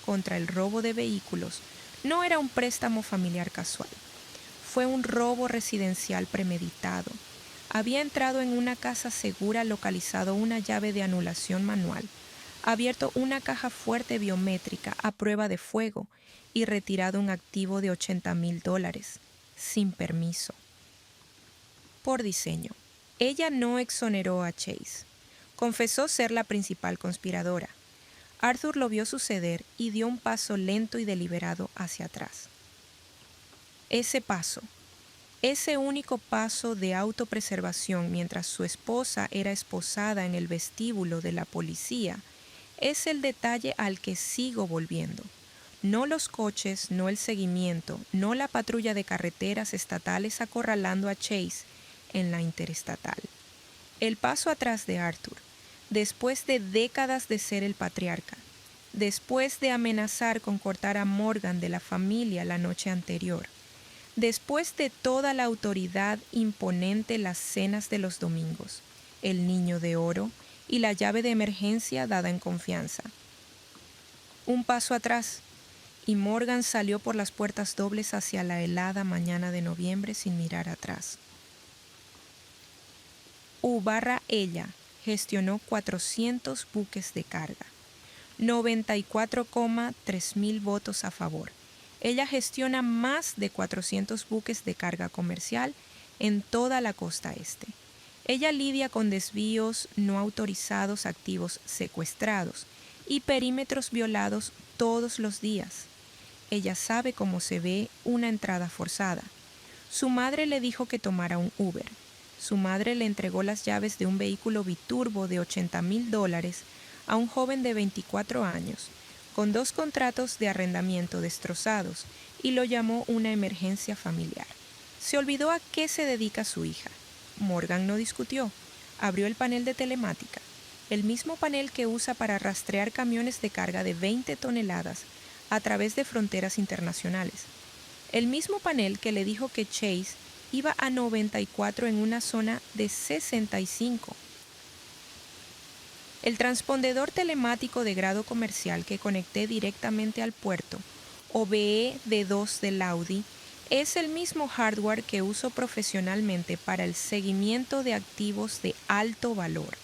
contra el robo de vehículos no era un préstamo familiar casual. Fue un robo residencial premeditado. Había entrado en una casa segura, localizado una llave de anulación manual, abierto una caja fuerte biométrica a prueba de fuego y retirado un activo de $80,000, sin permiso. Por diseño. Ella no exoneró a Chase. Confesó ser la principal conspiradora. Arthur lo vio suceder y dio un paso lento y deliberado hacia atrás. Ese paso, ese único paso de autopreservación mientras su esposa era esposada en el vestíbulo de la policía, es el detalle al que sigo volviendo. No los coches, no el seguimiento, no la patrulla de carreteras estatales acorralando a Chase en la interestatal. El paso atrás de Arthur, después de décadas de ser el patriarca, después de amenazar con cortar a Morgan de la familia la noche anterior, después de toda la autoridad imponente las cenas de los domingos, el niño de oro y la llave de emergencia dada en confianza. Un paso atrás, y Morgan salió por las puertas dobles hacia la helada mañana de noviembre sin mirar atrás. ella gestionó 400 buques de carga, 94,3 mil votos a favor. Ella gestiona más de 400 buques de carga comercial en toda la costa este. Ella lidia con desvíos no autorizados, activos secuestrados y perímetros violados todos los días. Ella sabe cómo se ve una entrada forzada. Su madre le dijo que tomara un Uber. Su madre le entregó las llaves de un vehículo biturbo de $80,000 a un joven de 24 años, con 2 contratos de arrendamiento destrozados, y lo llamó una emergencia familiar. Se olvidó a qué se dedica su hija. Morgan no discutió. Abrió el panel de telemática, el mismo panel que usa para rastrear camiones de carga de 20 toneladas a través de fronteras internacionales. El mismo panel que le dijo que Chase iba a 94 en una zona de 65. El transpondedor telemático de grado comercial que conecté directamente al puerto, OBE-D2 del Audi, es el mismo hardware que uso profesionalmente para el seguimiento de activos de alto valor.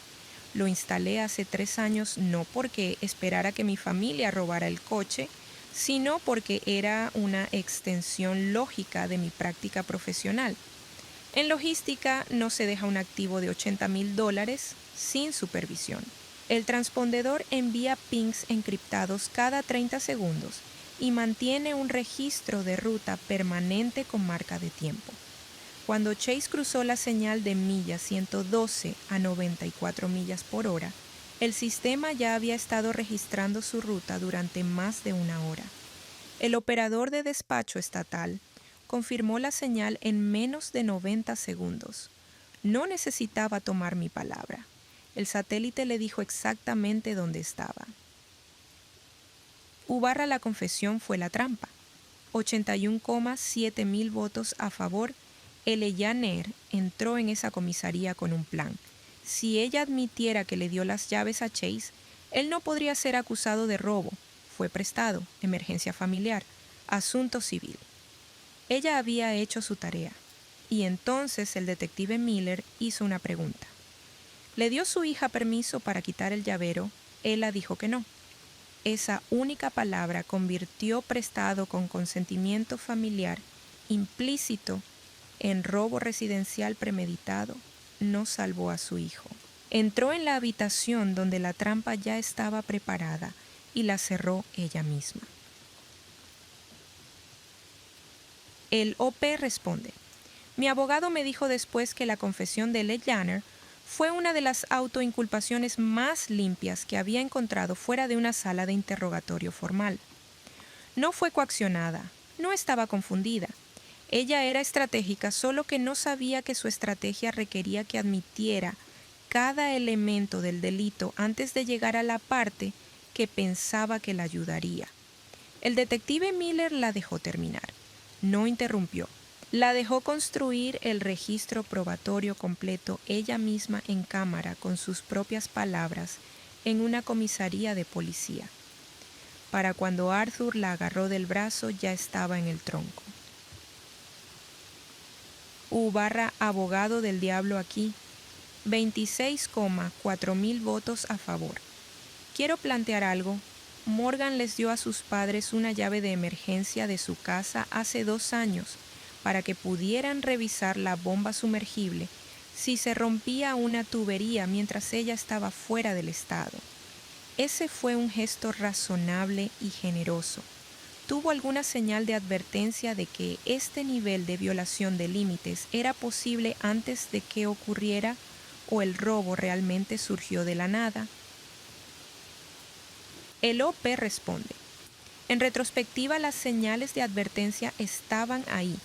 Lo instalé hace 3 años no porque esperara que mi familia robara el coche, sino porque era una extensión lógica de mi práctica profesional. En logística no se deja un activo de $80,000 sin supervisión. El transpondedor envía pings encriptados cada 30 segundos y mantiene un registro de ruta permanente con marca de tiempo. Cuando Chase cruzó la señal de milla 112 a 94 millas por hora, el sistema ya había estado registrando su ruta durante más de 1 hora. El operador de despacho estatal confirmó la señal en menos de 90 segundos. No necesitaba tomar mi palabra. El satélite le dijo exactamente dónde estaba. La confesión fue la trampa. 81,7 mil votos a favor. Eleyaner entró en esa comisaría con un plan. Si ella admitiera que le dio las llaves a Chase, él no podría ser acusado de robo. Fue prestado, emergencia familiar, asunto civil. Ella había hecho su tarea. Y entonces el detective Miller hizo una pregunta. ¿Le dio su hija permiso para quitar el llavero? Ella dijo que no. Esa única palabra convirtió prestado con consentimiento familiar implícito en robo residencial premeditado. No salvó a su hijo. Entró en la habitación donde la trampa ya estaba preparada y la cerró ella misma. El OP responde: Mi abogado me dijo después que la confesión de Ledjaner fue una de las autoinculpaciones más limpias que había encontrado fuera de una sala de interrogatorio formal. No fue coaccionada, no estaba confundida. Ella era estratégica, solo que no sabía que su estrategia requería que admitiera cada elemento del delito antes de llegar a la parte que pensaba que la ayudaría. El detective Miller la dejó terminar. No interrumpió. La dejó construir el registro probatorio completo ella misma en cámara con sus propias palabras en una comisaría de policía. Para cuando Arthur la agarró del brazo ya estaba en el tronco. Abogado del diablo aquí. 26,4 mil votos a favor. Quiero plantear algo. Morgan les dio a sus padres una llave de emergencia de su casa hace 2 años para que pudieran revisar la bomba sumergible si se rompía una tubería mientras ella estaba fuera del estado. Ese fue un gesto razonable y generoso. ¿Tuvo alguna señal de advertencia de que este nivel de violación de límites era posible antes de que ocurriera o el robo realmente surgió de la nada? El OP responde: en retrospectiva, las señales de advertencia estaban ahí,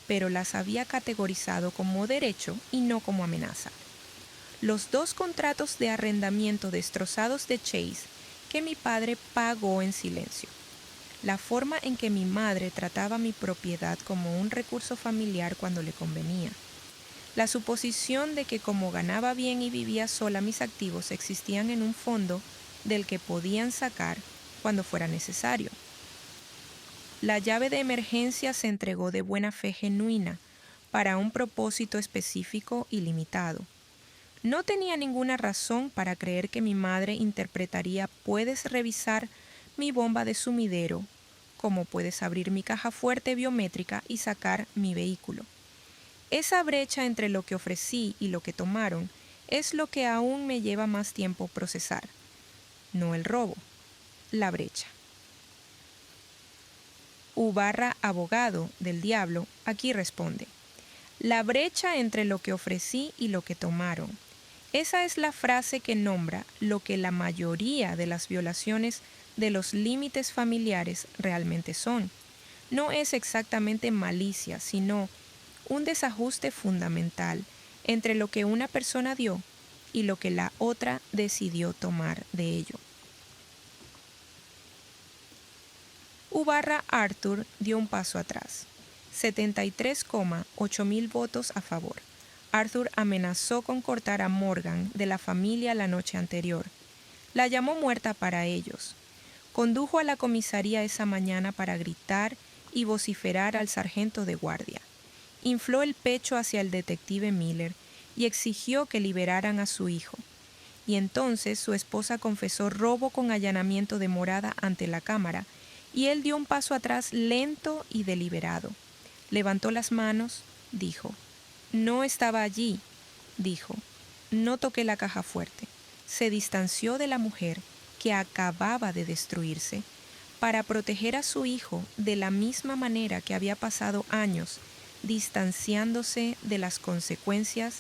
pero las había categorizado como derecho y no como amenaza. Los 2 contratos de arrendamiento destrozados de Chase que mi padre pagó en silencio. La forma en que mi madre trataba mi propiedad como un recurso familiar cuando le convenía. La suposición de que como ganaba bien y vivía sola, mis activos existían en un fondo del que podían sacar cuando fuera necesario. La llave de emergencia se entregó de buena fe genuina para un propósito específico y limitado. No tenía ninguna razón para creer que mi madre interpretaría "puedes revisar mi bomba de sumidero" como "puedes abrir mi caja fuerte biométrica y sacar mi vehículo". Esa brecha entre lo que ofrecí y lo que tomaron es lo que aún me lleva más tiempo procesar. No el robo, la brecha. Abogado del diablo aquí responde: la brecha entre lo que ofrecí y lo que tomaron. Esa es la frase que nombra lo que la mayoría de las violaciones de los límites familiares realmente son. No es exactamente malicia, sino un desajuste fundamental entre lo que una persona dio y lo que la otra decidió tomar de ello. Arthur dio un paso atrás. 73,8 mil votos a favor. Arthur amenazó con cortar a Morgan de la familia la noche anterior. La llamó muerta para ellos. Condujo a la comisaría esa mañana para gritar y vociferar al sargento de guardia. Infló el pecho hacia el detective Miller y exigió que liberaran a su hijo. Y entonces su esposa confesó robo con allanamiento de morada ante la cámara, y él dio un paso atrás lento y deliberado. Levantó las manos, dijo. No estaba allí, dijo. No toqué la caja fuerte. Se distanció de la mujer que acababa de destruirse para proteger a su hijo de la misma manera que había pasado años distanciándose de las consecuencias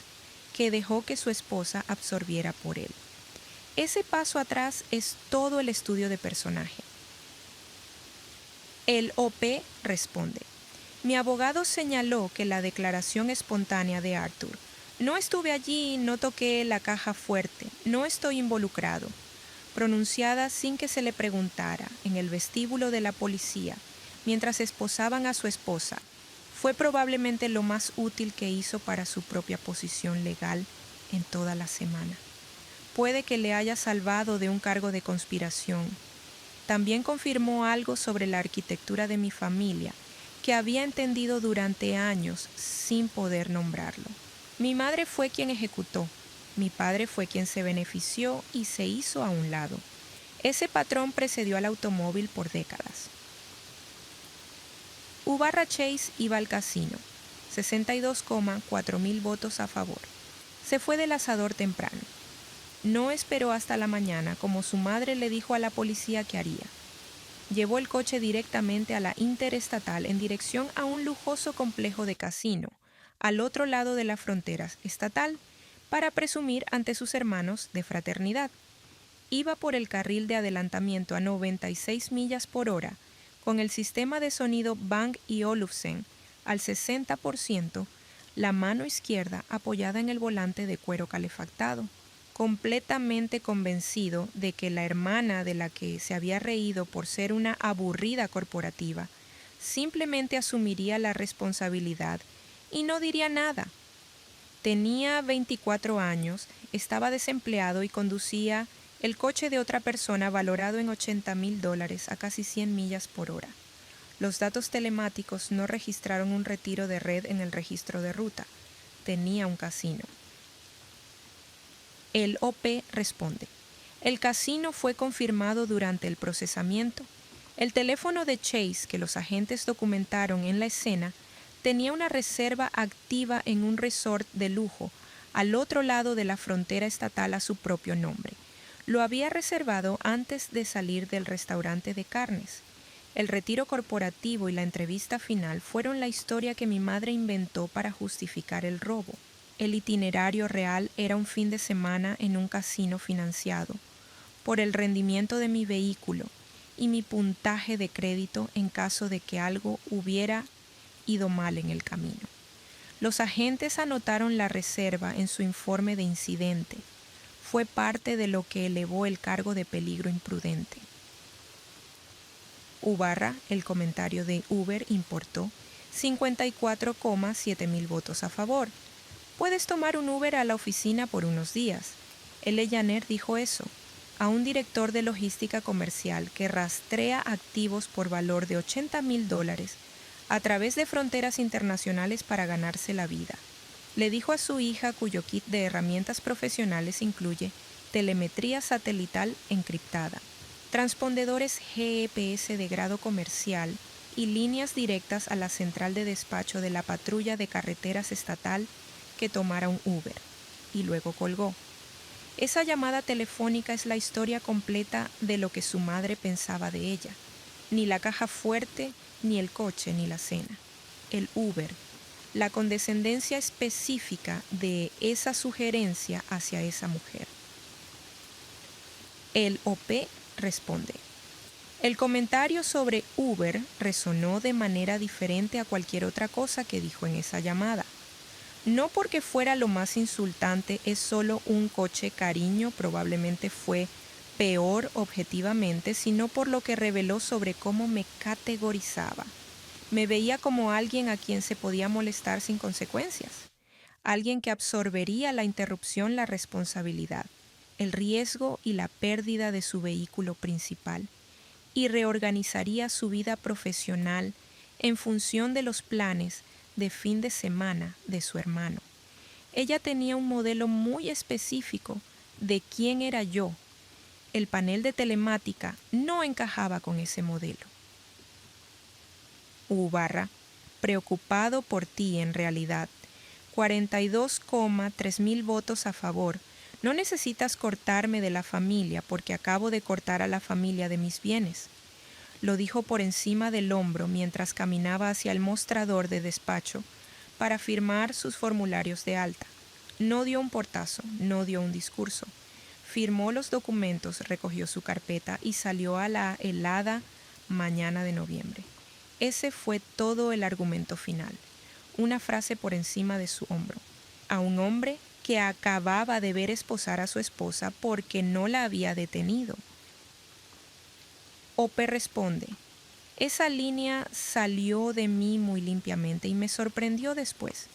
que dejó que su esposa absorbiera por él. Ese paso atrás es todo el estudio de personaje. El OP responde: mi abogado señaló que la declaración espontánea de Arthur: no estuve allí, no toqué la caja fuerte, no estoy involucrado, pronunciada sin que se le preguntara en el vestíbulo de la policía mientras esposaban a su esposa, fue probablemente lo más útil que hizo para su propia posición legal en toda la semana. Puede que le haya salvado de un cargo de conspiración. También confirmó algo sobre la arquitectura de mi familia que había entendido durante años sin poder nombrarlo. Mi madre fue quien ejecutó, mi padre fue quien se benefició y se hizo a un lado. Ese patrón precedió al automóvil por décadas. Chase iba al casino, 62,4 mil votos a favor. Se fue del asador temprano. No esperó hasta la mañana, como su madre le dijo a la policía que haría. Llevó el coche directamente a la Interestatal en dirección a un lujoso complejo de casino, al otro lado de la frontera estatal, para presumir ante sus hermanos de fraternidad. Iba por el carril de adelantamiento a 96 millas por hora, con el sistema de sonido Bang & Olufsen al 60%, la mano izquierda apoyada en el volante de cuero calefactado, completamente convencido de que la hermana de la que se había reído por ser una aburrida corporativa simplemente asumiría la responsabilidad y no diría nada. Tenía 24 años, estaba desempleado y conducía el coche de otra persona valorado en $80,000 a casi 100 millas por hora. Los datos telemáticos no registraron un retiro de red en el registro de ruta. Tenía un casino. El OP responde: el casino fue confirmado durante el procesamiento. El teléfono de Chase, que los agentes documentaron en la escena, tenía una reserva activa en un resort de lujo al otro lado de la frontera estatal a su propio nombre. Lo había reservado antes de salir del restaurante de carnes. El retiro corporativo y la entrevista final fueron la historia que mi madre inventó para justificar el robo. El itinerario real era un fin de semana en un casino financiado por el rendimiento de mi vehículo y mi puntaje de crédito en caso de que algo hubiera ido mal en el camino. Los agentes anotaron la reserva en su informe de incidente. Fue parte de lo que elevó el cargo de peligro imprudente. Ubarra, el comentario de Uber importó 54,7 mil votos a favor. Puedes tomar un Uber a la oficina por unos días. L. Janer dijo eso a un director de logística comercial que rastrea activos por valor de $80,000 a través de fronteras internacionales para ganarse la vida. Le dijo a su hija, cuyo kit de herramientas profesionales incluye telemetría satelital encriptada, transpondedores GPS de grado comercial y líneas directas a la central de despacho de la patrulla de carreteras estatal, que tomara un Uber, y luego colgó. Esa llamada telefónica es la historia completa de lo que su madre pensaba de ella. Ni la caja fuerte, ni el coche, ni la cena. El Uber, la condescendencia específica de esa sugerencia hacia esa mujer. El OP responde: el comentario sobre Uber resonó de manera diferente a cualquier otra cosa que dijo en esa llamada. No porque fuera lo más insultante, es solo un coche, cariño, probablemente fue peor objetivamente, sino por lo que reveló sobre cómo me categorizaba. Me veía como alguien a quien se podía molestar sin consecuencias, alguien que absorbería la interrupción, la responsabilidad, el riesgo y la pérdida de su vehículo principal, y reorganizaría su vida profesional en función de los planes de fin de semana de su hermano. Ella tenía un modelo muy específico de quién era yo. El panel de telemática no encajaba con ese modelo. Ubarra, preocupado por ti en realidad. 42,3 mil votos a favor. No necesitas cortarme de la familia porque acabo de cortar a la familia de mis bienes. Lo dijo por encima del hombro mientras caminaba hacia el mostrador de despacho para firmar sus formularios de alta. No dio un portazo, no dio un discurso. Firmó los documentos, recogió su carpeta y salió a la helada mañana de noviembre. Ese fue todo el argumento final. Una frase por encima de su hombro. A un hombre que acababa de ver esposar a su esposa porque no la había detenido. Ope responde: esa línea salió de mí muy limpiamente y me sorprendió después.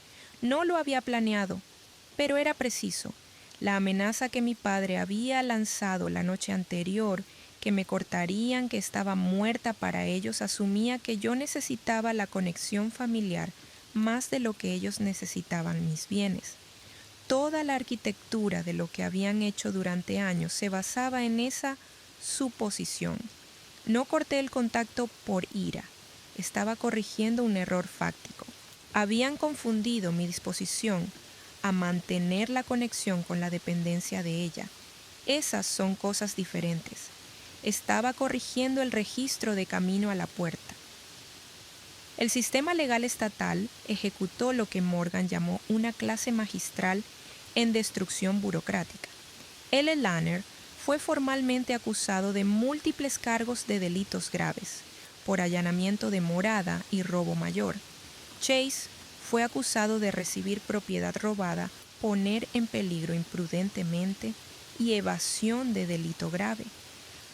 No lo había planeado, pero era preciso. La amenaza que mi padre había lanzado la noche anterior, que me cortarían, que estaba muerta para ellos, asumía que yo necesitaba la conexión familiar más de lo que ellos necesitaban mis bienes. Toda la arquitectura de lo que habían hecho durante años se basaba en esa suposición. No corté el contacto por ira. Estaba corrigiendo un error fáctico. Habían confundido mi disposición a mantener la conexión con la dependencia de ella. Esas son cosas diferentes. Estaba corrigiendo el registro de camino a la puerta. El sistema legal estatal ejecutó lo que Morgan llamó una clase magistral en destrucción burocrática. L. Lanner fue formalmente acusado de múltiples cargos de delitos graves, por allanamiento de morada y robo mayor. Chase fue acusado de recibir propiedad robada, poner en peligro imprudentemente y evasión de delito grave.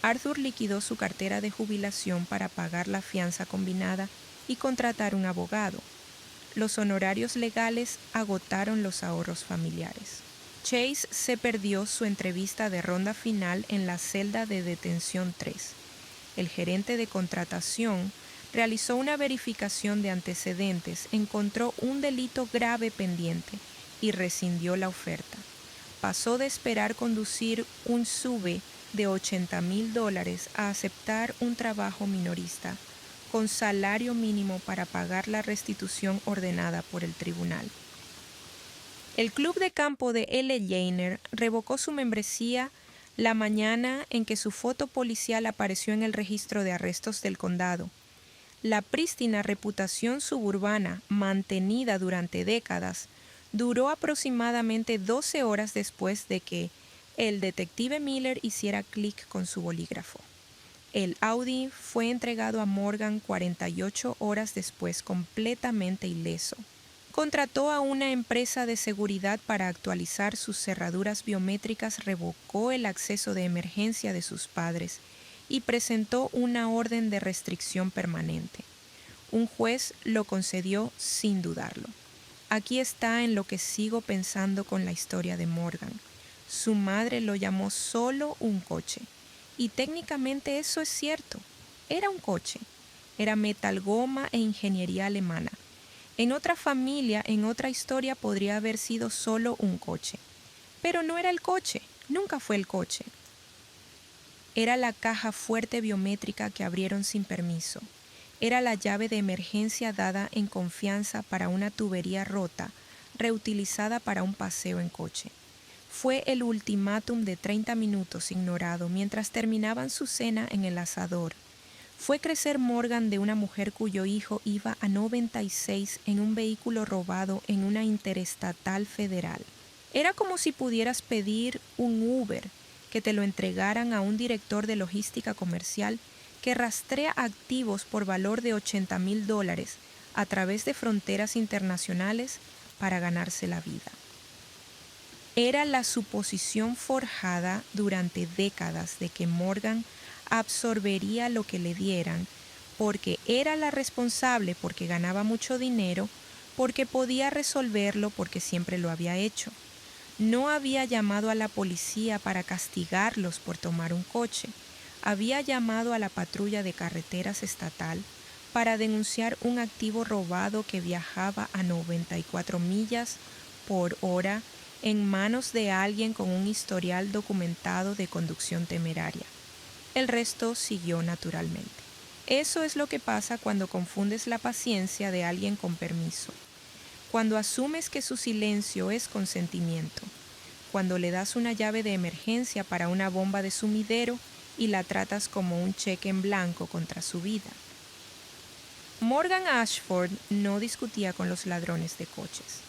Arthur liquidó su cartera de jubilación para pagar la fianza combinada y contratar un abogado. Los honorarios legales agotaron los ahorros familiares. Chase se perdió su entrevista de ronda final en la celda de detención 3. El gerente de contratación realizó una verificación de antecedentes, encontró un delito grave pendiente y rescindió la oferta. Pasó de esperar conducir un SUV de $80,000 a aceptar un trabajo minorista con salario mínimo para pagar la restitución ordenada por el tribunal. El club de campo de L. Lanier revocó su membresía la mañana en que su foto policial apareció en el registro de arrestos del condado. La prístina reputación suburbana, mantenida durante décadas, duró aproximadamente 12 horas después de que el detective Miller hiciera clic con su bolígrafo. El Audi fue entregado a Morgan 48 horas después completamente ileso. Contrató a una empresa de seguridad para actualizar sus cerraduras biométricas, revocó el acceso de emergencia de sus padres y presentó una orden de restricción permanente. Un juez lo concedió sin dudarlo. Aquí está en lo que sigo pensando con la historia de Morgan. Su madre lo llamó solo un coche. Y técnicamente eso es cierto. Era un coche. Era metal, goma e ingeniería alemana. En otra familia, en otra historia, podría haber sido solo un coche. Pero no era el coche. Nunca fue el coche. Era la caja fuerte biométrica que abrieron sin permiso. Era la llave de emergencia dada en confianza para una tubería rota, reutilizada para un paseo en coche. Fue el ultimátum de 30 minutos ignorado mientras terminaban su cena en el asador. Fue crecer Morgan de una mujer cuyo hijo iba a 96 en un vehículo robado en una interestatal federal. Era como si pudieras pedir un Uber, que te lo entregaran a un director de logística comercial que rastrea activos por valor de $80,000 a través de fronteras internacionales para ganarse la vida. Era la suposición forjada durante décadas de que Morgan absorbería lo que le dieran porque era la responsable, porque ganaba mucho dinero, porque podía resolverlo, porque siempre lo había hecho. No había llamado a la policía para castigarlos por tomar un coche. Había llamado a la patrulla de carreteras estatal para denunciar un activo robado que viajaba a 94 millas por hora en manos de alguien con un historial documentado de conducción temeraria. El resto siguió naturalmente. Eso es lo que pasa cuando confundes la paciencia de alguien con permiso, cuando asumes que su silencio es consentimiento, cuando le das una llave de emergencia para una bomba de sumidero y la tratas como un cheque en blanco contra su vida. Morgan Ashford no discutía con los ladrones de coches.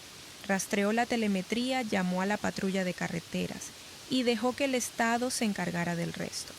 Rastreó la telemetría, llamó a la patrulla de carreteras y dejó que el Estado se encargara del resto.